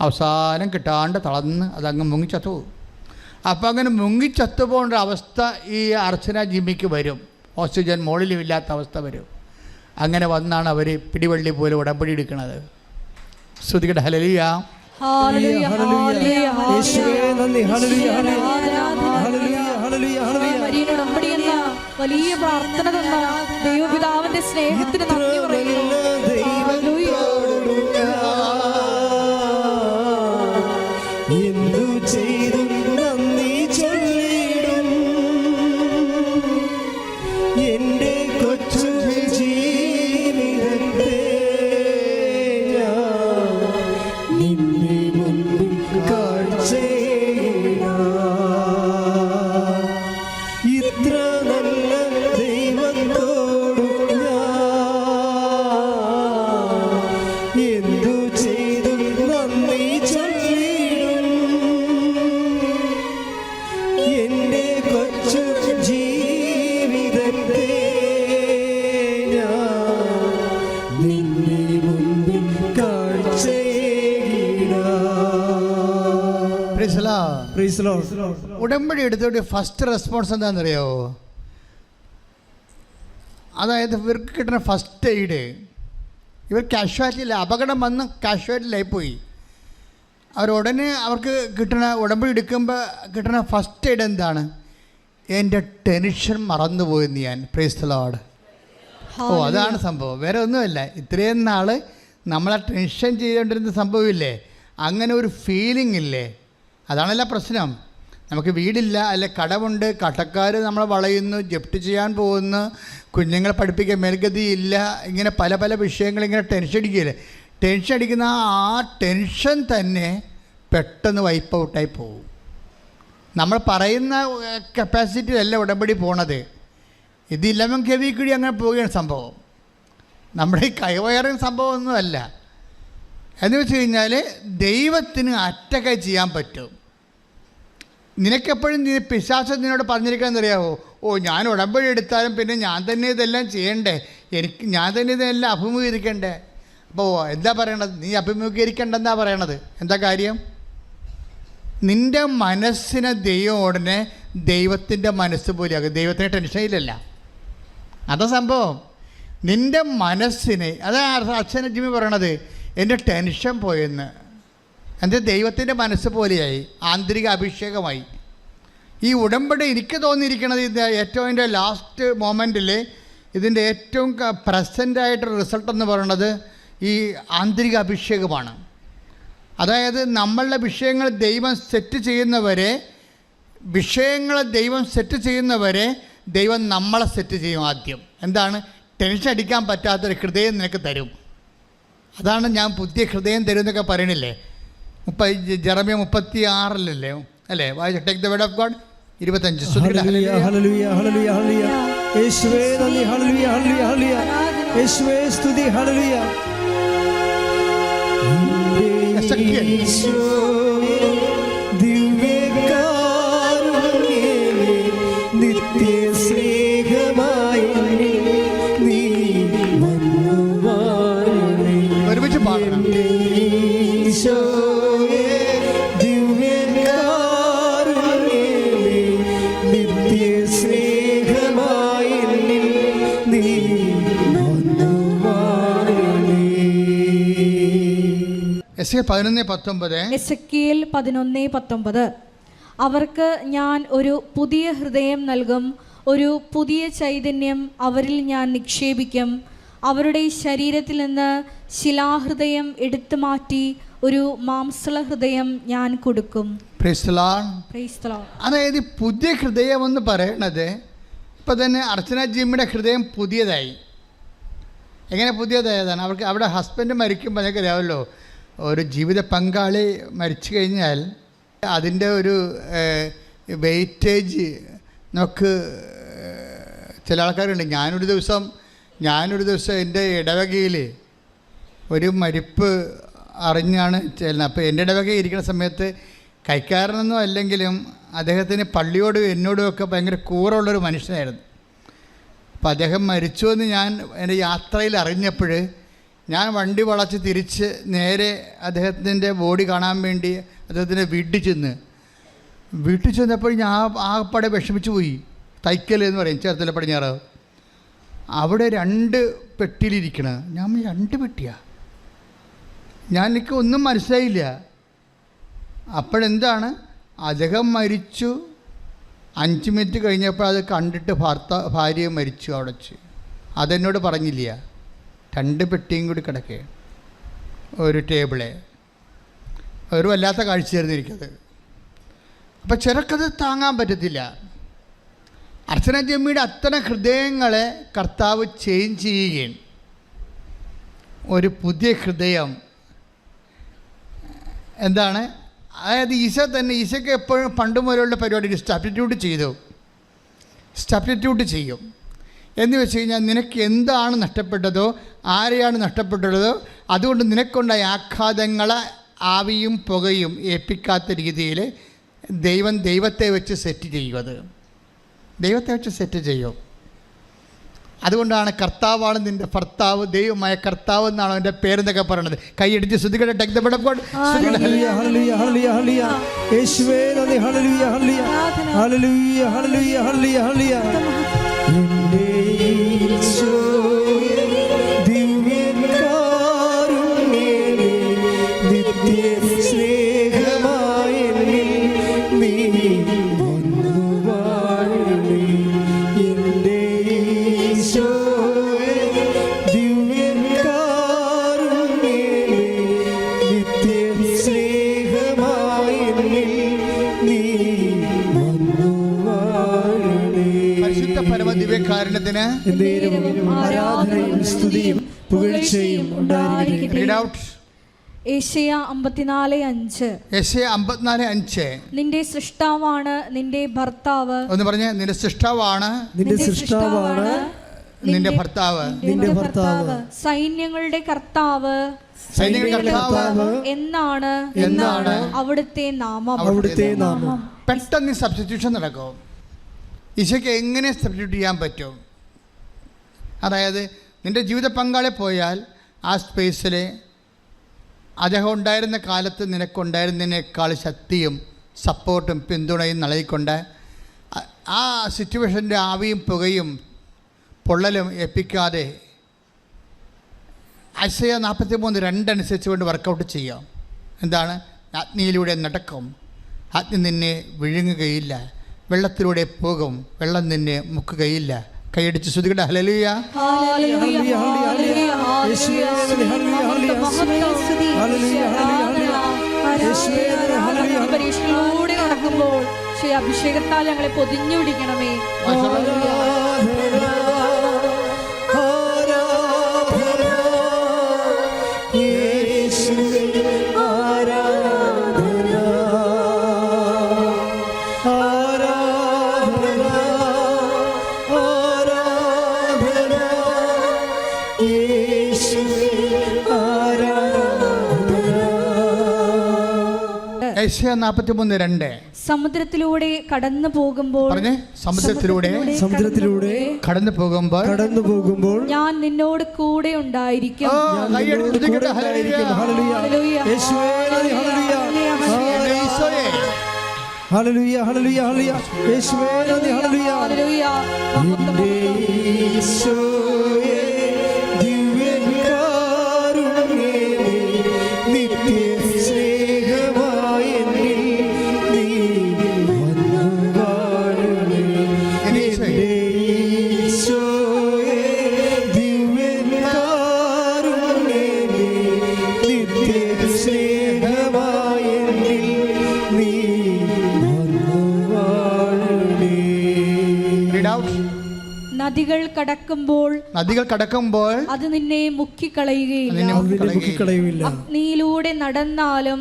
അവസാനം കിട്ടാണ്ട് തളർന്ന് അതങ്ങ് മുങ്ങിച്ചത്തു പോകും. അപ്പോൾ അങ്ങനെ മുങ്ങിച്ചത്തു പോകേണ്ട അവസ്ഥ ഈ അർച്ചന ജിമ്മിക്ക് വരും. ഓക്സിജൻ മോളിലും ഇല്ലാത്ത അവസ്ഥ വരും. അങ്ങനെ വന്നാണ് അവർ പിടിവള്ളി പോലെ ഉടമ്പടി എടുക്കുന്നത്. ശ്രുതികട ഹല്ലേലൂയ. വലിയ പ്രാർത്ഥന ദൈവപിതാവിന്റെ സ്നേഹത്തിന് നന്ദി പറയുന്നു. ഉടമ്പടി എടുത്തോട്ട് ഫസ്റ്റ് റെസ്പോൺസ് എന്താണെന്നറിയാമോ? അതായത് ഇവർക്ക് കിട്ടുന്ന ഫസ്റ്റ് എയ്ഡ്, ഇവർ കാഷ്വാലിറ്റിയില്ല, അപകടം വന്ന് കാഷ്വാലിറ്റിയിലായിപ്പോയി. അവരുടനെ അവർക്ക് കിട്ടുന്ന ഉടമ്പടി എടുക്കുമ്പോൾ കിട്ടുന്ന ഫസ്റ്റ് എയ്ഡ് എന്താണ്? എൻ്റെ ടെൻഷൻ മറന്നുപോയെന്ന് ഞാൻ. Price the Lord. അതാണ് സംഭവം, വേറെ ഒന്നുമല്ല. ഇത്രയും നാൾ നമ്മളെ ടെൻഷൻ ചെയ്തുകൊണ്ടിരുന്ന സംഭവമില്ലേ, അങ്ങനെ ഒരു ഫീലിംഗ് ഇല്ലേ, അതാണല്ല പ്രശ്നം. നമുക്ക് വീടില്ല, അല്ലെ കടമുണ്ട്, കടക്കാർ നമ്മളെ വളയുന്നു, ജപ്റ്റ് ചെയ്യാൻ പോകുന്നു, കുഞ്ഞുങ്ങളെ പഠിപ്പിക്കാൻ മേൽഗതിയില്ല, ഇങ്ങനെ പല പല വിഷയങ്ങളിങ്ങനെ ടെൻഷൻ അടിക്കുകയില്ലേ. ടെൻഷൻ അടിക്കുന്ന ആ ടെൻഷൻ തന്നെ പെട്ടെന്ന് വൈപ്പ് ഔട്ടായി പോകും. നമ്മൾ പറയുന്ന കപ്പാസിറ്റിയിലല്ല ഉടമ്പടി പോണത്. ഇത് 11 kV കൂടി അങ്ങനെ പോവുകയാണ് സംഭവം. നമ്മുടെ ഈ കൈവയറിങ് സംഭവമൊന്നുമല്ല. എന്ന് വെച്ച് കഴിഞ്ഞാൽ ദൈവത്തിന് അറ്റൊക്കെ ചെയ്യാൻ പറ്റും. നിനക്കെപ്പോഴും പിശാചൻ നിന്നോട് പറഞ്ഞിരിക്കാമെന്നറിയാവോ? ഞാൻ ഉടമ്പടി എടുത്താലും പിന്നെ ഞാൻ തന്നെ ഇതെല്ലാം ചെയ്യണ്ടേ, ഞാൻ തന്നെ ഇതെല്ലാം അഭിമുഖീകരിക്കണ്ടേ. അപ്പോൾ എന്താ പറയണത്? നീ അഭിമുഖീകരിക്കണ്ടെന്നാ പറയണത്. എന്താ കാര്യം? നിൻ്റെ മനസ്സിനെ ദൈവം ഉടനെ ദൈവത്തിൻ്റെ മനസ്സ് പോലെയാകും. ദൈവത്തിന് ടെൻഷനില്ലല്ല, അതാ സംഭവം. നിൻ്റെ മനസ്സിനെ, അതാണ് അച്ഛനെ ജിമ്മി പറയണത്, എൻ്റെ ടെൻഷൻ പോയെന്ന്. എൻ്റെ ദൈവത്തിൻ്റെ മനസ്സ് പോലെയായി, ആന്തരിക അഭിഷേകമായി. ഈ ഉടമ്പടി എനിക്ക് തോന്നിയിരിക്കുന്നത് ഇത് ഏറ്റവും എൻ്റെ ലാസ്റ്റ് മൊമെൻറ്റിൽ ഇതിൻ്റെ ഏറ്റവും പ്രസൻ്റായിട്ട് റിസൾട്ട് എന്ന് പറയുന്നത് ഈ ആന്തരിക അഭിഷേകമാണ്. അതായത് നമ്മളുടെ വിഷയങ്ങൾ ദൈവം സെറ്റ് ചെയ്യുന്നവരെ ദൈവം നമ്മളെ സെറ്റ് ചെയ്യും. ആദ്യം എന്താണ്? ടെൻഷൻ അടിക്കാൻ പറ്റാത്തൊരു ഹൃദയം നിനക്ക് തരും. അതാണ് ഞാൻ പുതിയ ഹൃദയം തരും എന്നൊക്കെ പറയണില്ലേ. ജെറമ്യ 36 അല്ലേ? Take the word of God 25. ഒരുമിച്ച് പാടണം. എസെക്കിയേൽ 11:19 അവർക്ക് ഞാൻ ഒരു പുതിയ ഹൃദയം നൽകും, ഒരു പുതിയ ചൈതന്യം അവരിൽ ഞാൻ നിക്ഷേപിക്കും. അവരുടെ ശരീരത്തിൽ നിന്ന് ശിലാഹൃദയം എടുത്തു മാറ്റി ഒരു മാംസള ഹൃദയം ഞാൻ കൊടുക്കും. അതായത് പുതിയ ഹൃദയം എന്ന് പറയണത് ഇപ്പം തന്നെ അർച്ചന ജിമ്മിയുടെ ഹൃദയം പുതിയതായി. എങ്ങനെ പുതിയതായതാണ്? അവിടെ ഹസ്ബൻഡ് മരിക്കുമ്പോൾ അതൊക്കെ അറിയാമല്ലോ, ഒരു ജീവിത പങ്കാളി മരിച്ചു കഴിഞ്ഞാൽ അതിൻ്റെ ഒരു വെയിറ്റേജ് നമുക്ക് ചില ആൾക്കാരുണ്ട്. ഞാനൊരു ദിവസം എൻ്റെ ഇടവകയിൽ ഒരു മരിപ്പ് അറിഞ്ഞാണ് ചെല്ലുന്നത്. അപ്പോൾ എൻ്റെ ഇടവകയിൽ ഇരിക്കുന്ന സമയത്ത് കൈക്കാരനൊന്നും അല്ലെങ്കിലും അദ്ദേഹത്തിന് പള്ളിയോടും എന്നോടും ഒക്കെ ഭയങ്കര കൂറുള്ളൊരു മനുഷ്യനായിരുന്നു. അപ്പോൾ അദ്ദേഹം മരിച്ചു എന്ന് ഞാൻ എൻ്റെ യാത്രയിൽ അറിഞ്ഞപ്പോൾ ഞാൻ വണ്ടി വളച്ച് തിരിച്ച് നേരെ അദ്ദേഹത്തിൻ്റെ ബോഡി കാണാൻ വേണ്ടി അദ്ദേഹത്തിൻ്റെ വീട്ടിൽ ചെന്നപ്പോൾ ഞാൻ ആകപ്പാടെ വിഷമിച്ചു പോയി. തൈക്കൽ എന്ന് പറയും, ചേർത്തല പടിഞ്ഞാറ്. അവിടെ 2 പെട്ടിയിലിരിക്കണ. ഞാൻ 2 പെട്ടിയാ, എനിക്ക് ഒന്നും മനസ്സിലായില്ല. അപ്പോഴെന്താണ്, അദ്ദേഹം മരിച്ചു 5 മിനിറ്റ് കഴിഞ്ഞപ്പോൾ അത് കണ്ടിട്ട് ഭാര്യ മരിച്ചു അവിടെ വെച്ച്. അതെന്നോട് പറഞ്ഞില്ല. 2 പെട്ടിയും കൂടി കിടക്കുക, ഒരു ടേബിളെ. ഒരു വല്ലാത്ത കാഴ്ചയായിരുന്നു എനിക്കത്. അപ്പം ചിലക്കത് താങ്ങാൻ പറ്റത്തില്ല. അർച്ചന ജമ്മിയുടെ അത്തരം ഹൃദയങ്ങളെ കർത്താവ് ചേഞ്ച് ചെയ്യുകയും ഒരു പുതിയ ഹൃദയം എന്താണ്, അതായത് ഈശോയ്ക്ക് എപ്പോഴും പണ്ട് മുതലുള്ള പരിപാടി സബ്സ്റ്റിറ്റ്യൂട്ട് ചെയ്യും. എന്ന് വെച്ച് കഴിഞ്ഞാൽ നിനക്ക് എന്താണ് നഷ്ടപ്പെട്ടതോ, ആരെയാണ് നഷ്ടപ്പെട്ടതോ, അതുകൊണ്ട് നിനക്കുണ്ടായ ആഘാതങ്ങളെ ആവിയും പുകയും ഏൽപ്പിക്കാത്ത രീതിയിൽ ദൈവത്തെ വെച്ച് സെറ്റ് ചെയ്യും. അതുകൊണ്ടാണ് കർത്താവാണ് നിൻ്റെ ഭർത്താവ്, ദൈവമായ കർത്താവ് എന്നാണ് അവൻ്റെ പേരെന്നൊക്കെ പറയണത്. കൈയടിച്ച് ശ്രുതികട്ടെ. പരമദിവ്യകാരുണ്യത്തിന് ആരാധനയും സ്തുതിയും പുകഴ്ചയും ഉണ്ടായിരിക്കട്ടെ. യെശയ്യാ 54:5 നിന്റെ സൃഷ്ടാവാണ് നിന്റെ ഭർത്താവ്. ഒന്ന് പറഞ്ഞേ, നിന്റെ സൃഷ്ടാവാണ് നിന്റെ ഭർത്താവ്. സൈന്യങ്ങളുടെ കർത്താവ് എന്നാണ് അവിടുത്തെ നാമം. പെട്ടെന്ന് സബ്സ്റ്റിറ്റ്യൂഷൻ നടക്കും. ഈശോയ്ക്ക് എങ്ങനെ സബ്സ്റ്റിറ്റ്യൂട്ട് ചെയ്യാൻ പറ്റും? അതായത് നിൻ്റെ ജീവിത പങ്കാളി പോയാൽ ആ സ്പേസിൽ അദ്ദേഹം ഉണ്ടായിരുന്ന കാലത്ത് നിനക്കുണ്ടായിരുന്നതിനേക്കാൾ ശക്തിയും സപ്പോർട്ടും പിന്തുണയും നൽകിക്കൊണ്ട് ആ സിറ്റുവേഷൻ്റെ ആവിയും പുകയും പൊള്ളലും ഏൽപ്പിക്കാതെ ഐസയ്യാ 43:2 അനുസരിച്ച് കൊണ്ട് വർക്കൗട്ട് ചെയ്യാം. എന്താണ്? അഗ്നിയിലൂടെ നടക്കും, അഗ്നി നിന്നെ വിഴുങ്ങുകയില്ല, വെള്ളത്തിലൂടെ പോകും, വെള്ളം നിന്നെ മുക്കുകയില്ല. കൈയടിച്ച് ശ്രുതികട്ടെ. ഹല്ലേലൂയ. പരീക്ഷയിലൂടെ നടക്കുമ്പോൾ അഭിഷേകത്താൽ ഞങ്ങളെ പൊതിഞ്ഞു പിടിക്കണമേ. യെശയ്യാ 43:2 സമുദ്രത്തിലൂടെ കടന്നു പോകുമ്പോൾ കടന്നു പോകുമ്പോൾ ഞാൻ നിന്നോട് കൂടെ ഉണ്ടായിരിക്കും. ഹല്ലേലൂയ ഹല്ലേലൂയ ഹല്ലേലൂയ. യേശുവേ നന്ദി. ഹല്ലേലൂയ ഹല്ലേലൂയ. യേശുവേ ദിവ്യകാരുണ്യമേ നിത്യ സ്നേഹമായ എന്നിൽ നീ വന്നു വാഴണേ. യേശുവേ ദിവ്യകാരുണ്യമേ നിത്യ സ്നേഹമായ എന്നിൽ നീ നദികൾ കടക്കുമ്പോൾ അത് നിന്നെ മുക്കിക്കളയുകയില്ല. അഗ്നിയിലൂടെ നടന്നാലും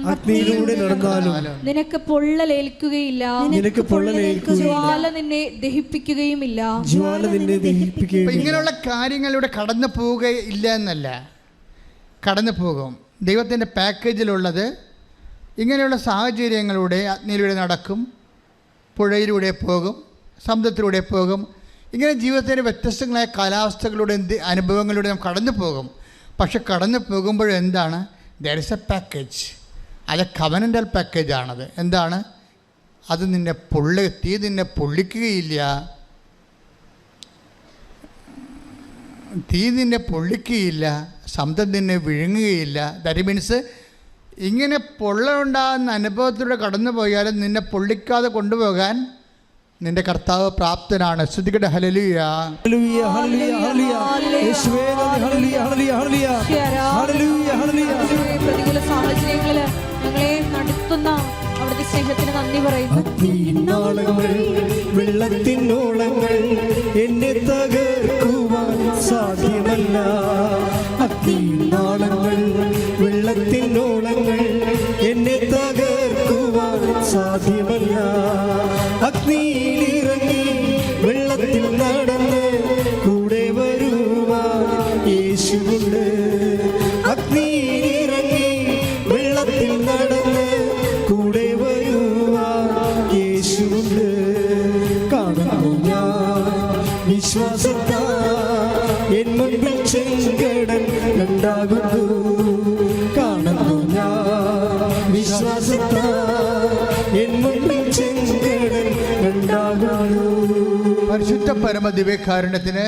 നിനക്ക് പൊള്ളലേൽക്കുകയില്ല. ജ്വാല നിന്നെ ദഹിപ്പിക്കുകയുമില്ല. ഇങ്ങനെയുള്ള കാര്യങ്ങളിലൂടെ കടന്നു പോവുകയില്ല എന്നല്ല, കടന്നു പോകും. ദൈവത്തിൻ്റെ പാക്കേജിലുള്ളത് ഇങ്ങനെയുള്ള സാഹചര്യങ്ങളിലൂടെ അഗ്നിയിലൂടെ നടക്കും, പുഴയിലൂടെ പോകും, സമുദ്രത്തിലൂടെ പോകും. ഇങ്ങനെ ജീവിതത്തിൻ്റെ വ്യത്യസ്തങ്ങളായ കാലാവസ്ഥകളുടെ അനുഭവങ്ങളിലൂടെ നാം കടന്നു പോകും. പക്ഷെ കടന്നു പോകുമ്പോഴെന്താണ്? There is a package. അത് കവനൻ്റൽ പാക്കേജാണത്. എന്താണ് അത്? തീ നിന്നെ പൊള്ളിക്കുകയില്ല, തീ നിന്നെ പൊള്ളിക്കുകയില്ല, സമുദ്രം നിന്നെ വിഴുങ്ങുകയില്ല. ദാറ്റ് മീൻസ് ഇങ്ങനെ പൊള്ളുണ്ടാകുന്ന അനുഭവത്തിലൂടെ കടന്നു പോയാലും നിന്നെ പൊള്ളിക്കാതെ കൊണ്ടുപോകാൻ നിന്റെ കർത്താവ് പ്രാപ്തനാണ്. ശ്രുതികട്ടെ ഹല്ലേലൂയ. പ്രതികൂല സാഹചര്യങ്ങളിൽ ഞങ്ങളെ നടത്തുന്ന അവിടുത്തെ സ്നേഹത്തിന് നന്ദി പറയുന്നു. വെള്ളത്തിനോളങ്ങൾ എന്നെ തകർക്കുവാൻ സാധ്യമല്ല. അഗ്നിനാളങ്ങൾ വെള്ളത്തിനോളങ്ങൾ എന്നെ തകർക്കുവാൻ സാധ്യമല്ല. അഗ്നിയിലിറങ്ങി വെള്ളത്തിൽ നടന്ന് കൂടെ വരുവാൻ യേശുവുണ്ട്. അഗ്നിയിലിറങ്ങി വെള്ളത്തിൽ നടന്ന് കൂടെ വരുവാൻ യേശുവുണ്ട്. കാണുന്നു ഞാൻ വിശ്വാസത്താ എൻ മുൻപിൽ ചെങ്കടൽ ഉണ്ടാകുന്നു. കാണുന്നു ഞാൻ വിശ്വാസത്താ എൻ മുൻപിൽ ചെങ്കടൽ ഉണ്ടാകുന്നു. പരിശുദ്ധ പരമ ദിവ്യകാരുണ്യത്തിന്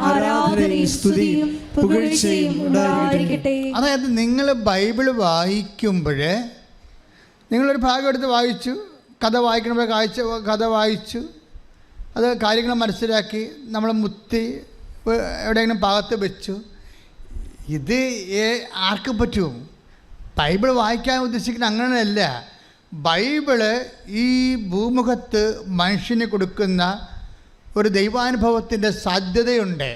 ആരാധനയും സ്തുതിയും പുകഴ്ചയും ഉണ്ടായിരിക്കട്ടെ. അതായത് നിങ്ങൾ ബൈബിൾ വായിക്കുമ്പോൾ നിങ്ങളൊരു ഭാഗം എടുത്ത് വായിച്ചു, കഥ വായിക്കണപ്പോൾ കഥ വായിച്ചു, അത് കാര്യങ്ങൾ മനസ്സിലാക്കി നമ്മൾ മുത്തി എവിടെയെങ്കിലും ഭാഗത്ത് വെച്ചു. ഇത് ആർക്കും പറ്റും? ബൈബിൾ വായിക്കാൻ ഉദ്ദേശിക്കുന്നത് അങ്ങനെയല്ല. ബൈബിള് ഈ ഭൂമുഖത്ത് മനുഷ്യന് കൊടുക്കുന്ന ഒരു ദൈവാനുഭവത്തിൻ്റെ സാധ്യതയുണ്ട്.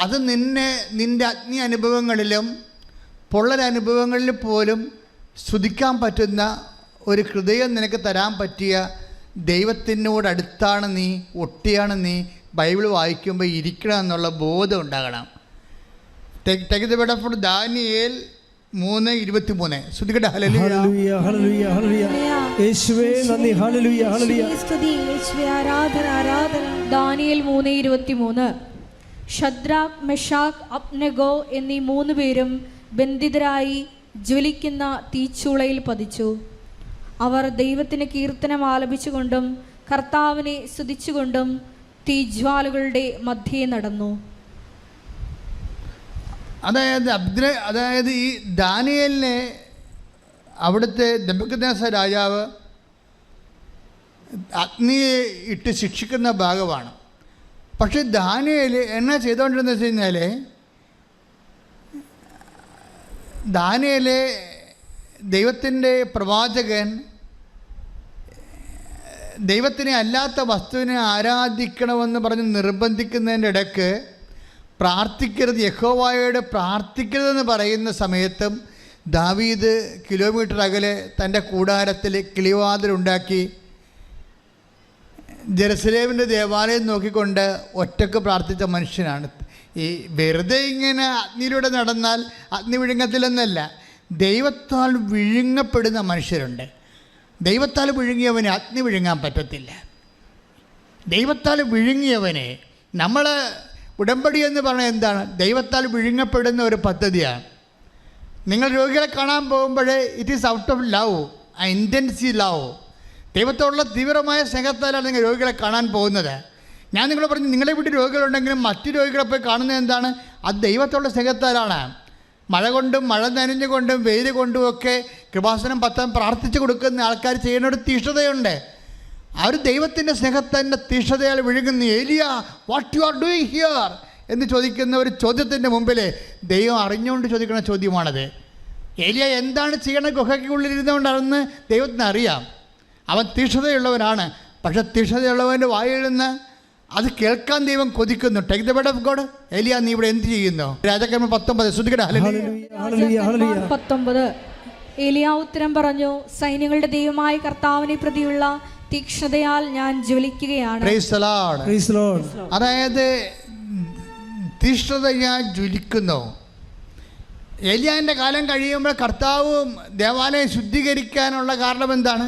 അത് നിൻ്റെ അഗ്നി അനുഭവങ്ങളിലും പൊള്ളലനുഭവങ്ങളിൽ പോലും സ്തുതിക്കാൻ പറ്റുന്ന ഒരു ഹൃദയം നിനക്ക് തരാൻ പറ്റിയ ദൈവത്തിനോടടുത്താണ് നീ, ഒട്ടിയാണ് നീ ബൈബിൾ വായിക്കുമ്പോൾ ഇരിക്കണം എന്നുള്ള ബോധം ഉണ്ടാകണം. Take the word of Daniel 3:23. ശ്രുതികട്ടെ ഹല്ലേലൂയ. ഹല്ലേലൂയ ഹല്ലേലൂയ യേശുവേ നന്ദി. ഹല്ലേലൂയ ഹല്ലേലൂയ സ്തുതി യേശുവേ, ആരാധന ആരാധന. ദാനിയേൽ 3:23. ശദ്രാക്, മെഷാക്, അബ്നെഗോ എന്നീ 3 പേരും ബന്ധിതരായി ജ്വലിക്കുന്ന തീച്ചൂളയിൽ പതിച്ചു. അവർ ദൈവത്തിന് കീർത്തനം ആലപിച്ചുകൊണ്ടും കർത്താവിനെ സ്തുതിച്ചുകൊണ്ടും തീജ്വാലകളുടെ മധ്യേ നടന്നു. അതായത് ഈ ദാനിയേലിനെ അവിടുത്തെ നെബൂഖദ്നേസർ രാജാവ് അഗ്നിയെ ഇട്ട് ശിക്ഷിക്കുന്ന ഭാഗമാണ്. പക്ഷെ ദാനിയേൽ എന്നാ ചെയ്തുകൊണ്ടിരുന്നത് വെച്ച് കഴിഞ്ഞാൽ, ദാനിയേല് ദൈവത്തിൻ്റെ പ്രവാചകൻ ദൈവത്തിനെ അല്ലാത്ത വസ്തുവിനെ ആരാധിക്കണമെന്ന് പറഞ്ഞ് നിർബന്ധിക്കുന്നതിൻ്റെ ഇടയ്ക്ക് പ്രാർത്ഥിക്കരുത്, യഹോവയോട് പ്രാർത്ഥിക്കരുതെന്ന് പറയുന്ന സമയത്തും ദാവീദ് കിലോമീറ്റർ അകലെ തൻ്റെ കൂടാരത്തിൽ കിളിവാതിലുണ്ടാക്കി ജെറുസലേമിൻ്റെ ദേവാലയം നോക്കിക്കൊണ്ട് ഒറ്റക്ക് പ്രാർത്ഥിച്ച മനുഷ്യനാണ്. ഈ വെറുതെ ഇങ്ങനെ അഗ്നിയിലൂടെ നടന്നാൽ അഗ്നി വിഴുങ്ങത്തില്ലെന്നല്ല, ദൈവത്താൽ വിഴുങ്ങപ്പെടുന്ന മനുഷ്യരുണ്ട്. ദൈവത്താൽ വിഴുങ്ങിയവനെ അഗ്നി വിഴുങ്ങാൻ പറ്റത്തില്ല. ദൈവത്താൽ വിഴുങ്ങിയവനെ, നമ്മൾ ഉടമ്പടി എന്ന് പറഞ്ഞാൽ എന്താണ്? ദൈവത്താൽ വിഴുങ്ങപ്പെടുന്ന ഒരു പദ്ധതിയാണ്. നിങ്ങൾ രോഗികളെ കാണാൻ പോകുമ്പോൾ it is out of love, intensive love. ദൈവത്തോടുള്ള തീവ്രമായ സ്നേഹത്താലാണ് നിങ്ങൾ രോഗികളെ കാണാൻ പോകുന്നത്. ഞാൻ നിങ്ങളെ പറഞ്ഞു, നിങ്ങളെ വീട്ടിൽ രോഗികളുണ്ടെങ്കിലും മറ്റു രോഗികളെ പോയി കാണുന്നത് എന്താണ്? അത് ദൈവത്തോടുള്ള സ്നേഹത്താലാണ്. മഴ കൊണ്ടും മഴ നനഞ്ഞുകൊണ്ടും വെയിൽ കൊണ്ടുമൊക്കെ കൃപാസനം പത്താൻ പ്രാർത്ഥിച്ചു കൊടുക്കുന്ന ആൾക്കാർ ചെയ്യുന്ന ഒരു തീഷ്ണതയുണ്ട്. ആ ഒരു ദൈവത്തിൻ്റെ സ്നേഹത്തിൻ്റെ തീഷ്ണതയാൽ വിഴുങ്ങുന്നു. ഏലിയ, what you are doing here എന്ന് ചോദിക്കുന്ന ഒരു ചോദ്യത്തിൻ്റെ മുമ്പിൽ ദൈവം അറിഞ്ഞുകൊണ്ട് ചോദിക്കുന്ന ചോദ്യമാണത്. ഏലിയ എന്താണ് ചെയ്യണ ഗുഹയ്ക്കുള്ളിലിരുന്നുകൊണ്ടാണെന്ന് ദൈവത്തിന് അറിയാം. അവൻ തീഷ്ണതയുള്ളവനാണ്. പക്ഷെ തീഷ്ണതയുള്ളവൻ്റെ വായിൽ നിന്ന് അത് കേൾക്കാൻ ദൈവം കൊതിക്കുന്നു. Take the word of God. എലിയ, നീ ഇവിടെ എന്ത് ചെയ്യുന്നു? രാജാക്കന്മാർ 19 ശ്രദ്ധിക്കട്ടെ. ഹല്ലേലൂയ. 19 ഏലിയ ഉത്തരം പറഞ്ഞു, സൈന്യങ്ങളുടെ ദൈവമായ കർത്താവിനെ പ്രതിയുള്ള തീക്ഷ്ണതയാൽ ഞാൻ ജ്വലിക്കുകയാണ്. Praise the Lord. Praise the Lord. അതായത് തീക്ഷ്ണത ഞാൻ ജ്വലിക്കുന്നു. ഏലിയാവിൻ്റെ കാലം കഴിയുമ്പോൾ കർത്താവ് ദേവാലയം ശുദ്ധീകരിക്കാനുള്ള കാരണം എന്താണ്?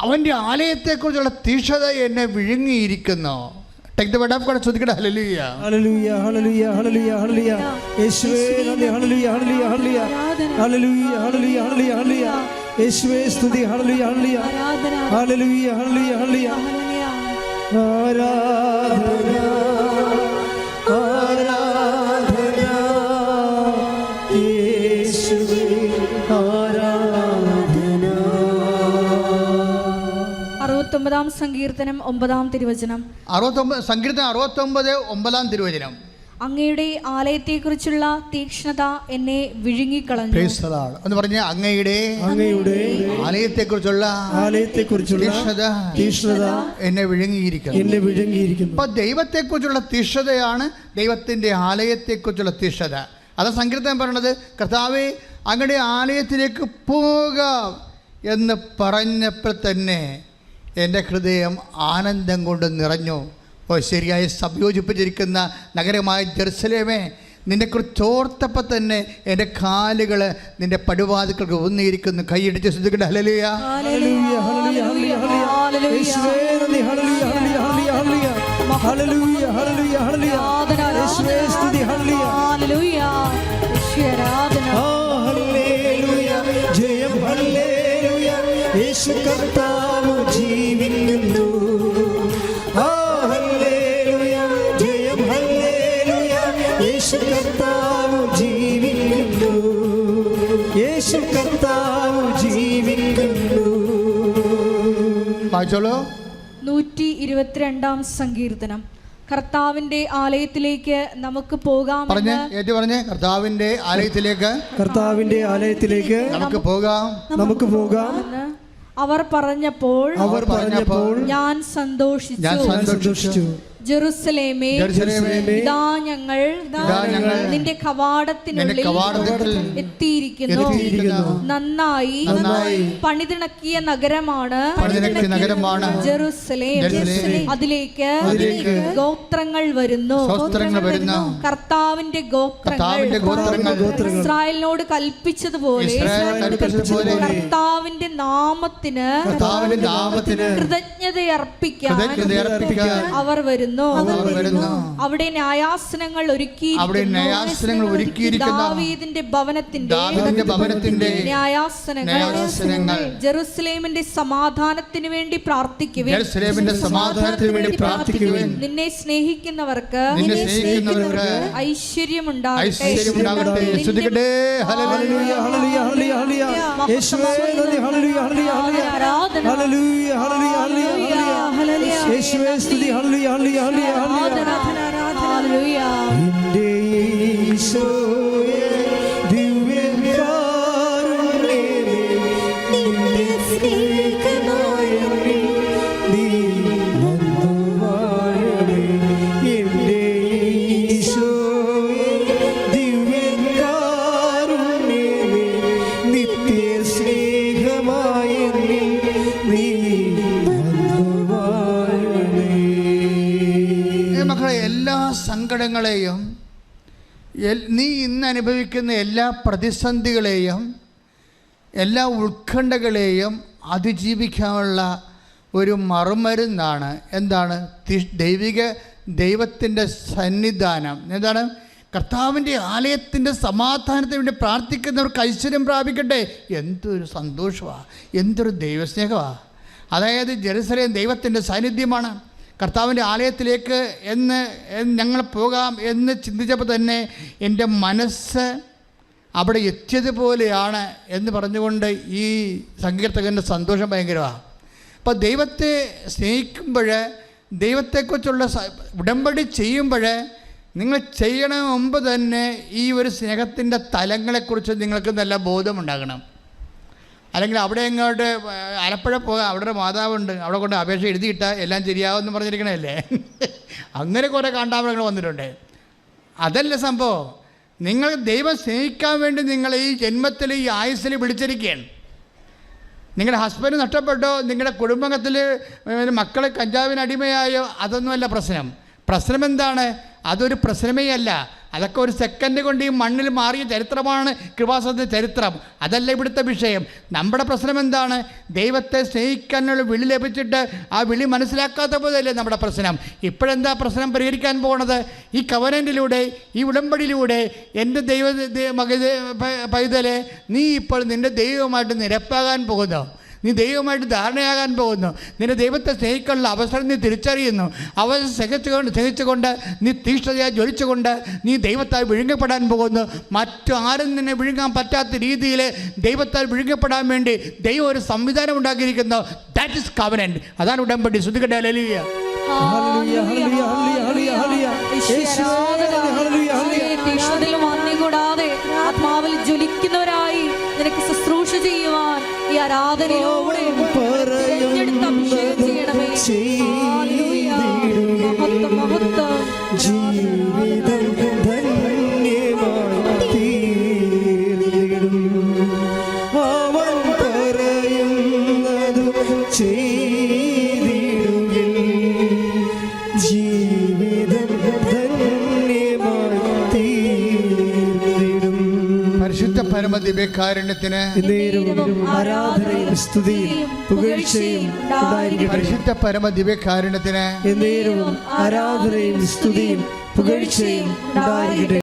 അവൻ്റെ ആലയത്തെക്കുറിച്ചുള്ള തീക്ഷ്ണത എന്നെ വിഴുങ്ങിയിരിക്കുന്നു. Take the word of God. ശ്രദ്ധിക്കട്ടെ. ഹല്ലേലൂയ. ഹല്ലേലൂയ. ഹല്ലേലൂയ. ഹല്ലേലൂയ. ഹല്ലേലൂയ. യേശുവേ നന്ദി. ഹല്ലേലൂയ. ഹല്ലേലൂയ. ഹല്ലേലൂയ. ഹല്ലേലൂയ. ഹല്ലേലൂയ. ഹല്ലേലൂയ. ഹല്ലേലൂയ. യേശുവേ സ്തുതി. ഹല്ലേലൂയ. ഹല്ലേലൂയ. ഹല്ലേലൂയ. ഹല്ലേലൂയ. ഹല്ലേലൂയ. ആരാധന ആരാധന യേശുവേ ആരാധന. 69 സങ്കീർത്തനം 9 തിരുവചനം. 69 സങ്കീർത്തനം 69 9 അങ്ങയുടെ ആലയത്തെക്കുറിച്ചുള്ള തീക്ഷ്ണത എന്നെ വിഴുങ്ങിക്കളഞ്ഞു. എന്ന് പറഞ്ഞ അങ്ങയുടെ ആലയത്തെക്കുറിച്ചുള്ള തീക്ഷ്ണത എന്നെ വിഴുങ്ങിയിരിക്കുന്നു. അപ്പൊ ദൈവത്തെക്കുറിച്ചുള്ള തീക്ഷ്ണതയാണ് ദൈവത്തിന്റെ ആലയത്തെക്കുറിച്ചുള്ള തീക്ഷ്ണത. അത് സങ്കീർത്തനം പറയണത്, കർത്താവേ അങ്ങയുടെ ആലയത്തിലേക്ക് പോകാം എന്ന് പറഞ്ഞപ്പോൾ തന്നെ എൻ്റെ ഹൃദയം ആനന്ദം കൊണ്ട് നിറഞ്ഞു. ശരിയായി സംയോജിപ്പിച്ചിരിക്കുന്ന നഗരമായ ജെറുസലേമേ, നിന്നെക്കുറിച്ച് ഓർത്തപ്പോൾ തന്നെ എൻ്റെ കാലുകൾ നിന്റെ പടുവാതിൽക്കൾക്ക് ഊന്നിയിരിക്കുന്നു. കൈയടിച്ച് ശ്രദ്ധിക്കട്ടെ. ഹല്ലേലൂയ. ഹല്ലേലൂയ. ഹല്ലേലൂയ. ഹല്ലേലൂയ. യേശുവേ നന്ദി. ഹല്ലേലൂയ. ഹല്ലേലൂയ. ഹല്ലേലൂയ. ഹല്ലേലൂയ. ഹല്ലേലൂയ. യേശുവേ സ്തുതി. ഹല്ലേലൂയ. ഹല്ലേലൂയ. ആരാധന. ഹല്ലേലൂയ. ജയം. ഹല്ലേലൂയ. യേശു കർത്താവ് ജീവിക്കുന്നു. ഹല്ലേലൂയ. ജയം. ഹല്ലേലൂയ. യേശു കർത്താവ് ജീവിക്കുന്നു. യേശു കർത്താവ് ജീവിക്കുന്നു. വായിച്ചോളൂ. 122 സങ്കീർത്തനം. കർത്താവിന്റെ ആലയത്തിലേക്ക് നമുക്ക് പോകാം. പറഞ്ഞേ കർത്താവിന്റെ ആലയത്തിലേക്ക് നമുക്ക് പോകാം. അവർ പറഞ്ഞപ്പോൾ ഞാൻ സന്തോഷിച്ചു. ജെറുസലേമേ, ഇതാ ഞങ്ങൾ നിന്റെ കവാടത്തിനുള്ളിൽ എത്തിയിരിക്കുന്നു. നന്നായി പണിതിണക്കിയ നഗരമാണ് ജെറുസലേം. അതിലേക്ക് ഗോത്രങ്ങൾ വരുന്നു. കർത്താവിന്റെ ഗോത്രങ്ങൾ ഇസ്രായേലിനോട് കൽപ്പിച്ചതുപോലെ കർത്താവിന്റെ നാമത്തിന് കൃതജ്ഞതയർപ്പിക്കാൻ അവർ വരുന്നു. അവിടെ ന്യായാസനങ്ങൾ ഒരുക്കിയിരിക്കുന്നു. ദാവീദിന്റെ ഭവനത്തിന്റെ ന്യായാസനങ്ങൾ. ജെറുസലേമിന്റെ സമാധാനത്തിന് വേണ്ടി പ്രാർത്ഥിക്കുവിൻ. നിന്നെ സ്നേഹിക്കുന്നവർക്ക് ഐശ്വര്യമുണ്ടാകട്ടെ. യേശുവേ സ്തുതി. ഹല്ലേലൂയ. ഹല്ലേലൂയ. ഹല്ലേലൂയ. എൻ്റെ യേശുവേ ദിവ്യകാരുണ്യമേ, നിന്റെ സ്നേഹനായകനേ, നീ വന്നു വാഴണേ. എൻ്റെ യേശുവേ ദിവ്യകാരുണ്യമേ, നിത്യ സ്നേഹമായ നീ എല്ലാ സങ്കടങ്ങളെയും, നീ ഇന്ന് അനുഭവിക്കുന്ന എല്ലാ പ്രതിസന്ധികളെയും, എല്ലാ ഉത്കണ്ഠകളെയും അതിജീവിക്കാനുള്ള ഒരു മറുമരുന്നാണ് എന്താണ്? ദൈവത്തിൻ്റെ സന്നിധാനം. എന്താണ്? കർത്താവിൻ്റെ ആലയത്തിൻ്റെ സമാധാനത്തിന് വേണ്ടി പ്രാർത്ഥിക്കുന്നവർക്ക് ഐശ്വര്യം പ്രാപിക്കട്ടെ. എന്തൊരു സന്തോഷമാണ്, എന്തൊരു ദൈവസ്നേഹമാണ്. അതായത് ജെറുസലേം ദൈവത്തിൻ്റെ സാന്നിധ്യമാണ്. കർത്താവിൻ്റെ ആലയത്തിലേക്ക് ഞങ്ങൾ പോകാം എന്ന് ചിന്തിച്ചപ്പോൾ തന്നെ എൻ്റെ മനസ്സ് അവിടെ എത്തിയതുപോലെയാണ് എന്ന് പറഞ്ഞുകൊണ്ട് ഈ സങ്കീർത്തകൻ്റെ സന്തോഷം ഭയങ്കരമാണ്. അപ്പോൾ ദൈവത്തെ സ്നേഹിക്കുമ്പോൾ, ദൈവത്തെക്കുറിച്ചുള്ള ഉടമ്പടി ചെയ്യുമ്പോൾ, നിങ്ങൾ ചെയ്യണ മുമ്പ് തന്നെ ഈ ഒരു സ്നേഹത്തിൻ്റെ തലങ്ങളെക്കുറിച്ച് നിങ്ങൾക്ക് നല്ല ബോധമുണ്ടാകണം. അല്ലെങ്കിൽ അവിടെ ഇങ്ങോട്ട് ആലപ്പുഴ പോകാം, അവിടെ ഒരു മാതാവുണ്ട്, അവിടെ കൊണ്ട് അപേക്ഷ എഴുതിയിട്ടാൽ എല്ലാം ശരിയാവുമെന്ന് പറഞ്ഞിരിക്കണല്ലേ. അങ്ങനെ കുറേ കാണ്ടാമൃഗങ്ങൾ വന്നിട്ടുണ്ട്. അതല്ല സംഭവം. നിങ്ങൾ ദൈവം സ്നേഹിക്കാൻ വേണ്ടി നിങ്ങൾ ഈ ജന്മത്തിൽ ഈ ആയുസ്സിൽ വിളിച്ചിരിക്കുകയാണ്. നിങ്ങളുടെ ഹസ്ബൻഡ് നഷ്ടപ്പെട്ടോ, നിങ്ങളുടെ കുടുംബത്തിൽ മക്കൾ കഞ്ചാവിന് അടിമയായോ, അതൊന്നുമല്ല പ്രശ്നം. പ്രശ്നം എന്താണ്? അതൊരു പ്രശ്നമേ അല്ല. അതൊക്കെ ഒരു സെക്കൻഡ് കൊണ്ട് ഈ മണ്ണിൽ മാറിയ ചരിത്രമാണ് കൃപാസനത്തിൻ്റെ ചരിത്രം. അതല്ല ഇവിടുത്തെ വിഷയം. നമ്മുടെ പ്രശ്നം എന്താണ്? ദൈവത്തെ സ്നേഹിക്കാനുള്ള വിളി ലഭിച്ചിട്ട് ആ വിളി മനസ്സിലാക്കാത്ത പോലെയല്ലേ നമ്മുടെ പ്രശ്നം. ഇപ്പോഴെന്താ പ്രശ്നം പരിഹരിക്കാൻ പോകുന്നത്? ഈ കവനൻറ്റിലൂടെ, ഈ ഉടമ്പടിയിലൂടെ എൻ്റെ പൈതലെ, നീ ഇപ്പോൾ നിൻ്റെ ദൈവവുമായിട്ട് നിരപ്പാകാൻ പോകുന്നു. നീ ദൈവമായിട്ട് ധാരണയാകാൻ പോകുന്നു. നിന്റെ ദൈവത്തെ സ്നേഹിക്കാനുള്ള അവസരം നീ തിരിച്ചറിയുന്നു. അവസരം സ്നേഹിച്ചുകൊണ്ട് നീ തീഷ്ണതയായി ജ്വലിച്ചുകൊണ്ട് നീ ദൈവത്താൽ വിഴുങ്ങപ്പെടാൻ പോകുന്നു. മറ്റു ആരും നിന്നെ വിഴുങ്ങാൻ പറ്റാത്ത രീതിയിൽ ദൈവത്താൽ വിഴുങ്ങപ്പെടാൻ വേണ്ടി ദൈവം ഒരു സംവിധാനം ഉണ്ടാക്കിയിരിക്കുന്നു. That is covenant. അതാണ് ഉടമ്പടി. ശ്രുതികട്ടെ ഹല്ലേലൂയ. ആത്മാവിൽ ജ്വലിക്കുന്നവരായി നിനക്ക് ശുശ്രൂഷ ചെയ്യുവാൻ ഈ ആരാധനയിലൂടെ തിരഞ്ഞെടുത്ത് അഭിഷേകം ചെയ്യണമേ. മഹത്വം, മഹത്വം. ജീവിതം ധന്യമായി തീർന്നിടും. അവൻ പറയുന്നതു ചെയ്തിടുകിൽ. ജീവിതം ധന്യമായി തീർന്നിടും. പരിശുദ്ധ പരമ ദിവ്യകാരുണ്യത്തിന് ആരാധനയും സ്തുതിയും പുകഴ്ചയും ഉണ്ടായിരിക്കട്ടെ. പരിശുദ്ധ പരമ ദിവ്യകാരുണ്യത്തിന് എന്നേരവും ആരാധനയും സ്തുതിയും പുകഴ്ചയും ഉണ്ടായിരിക്കട്ടെ.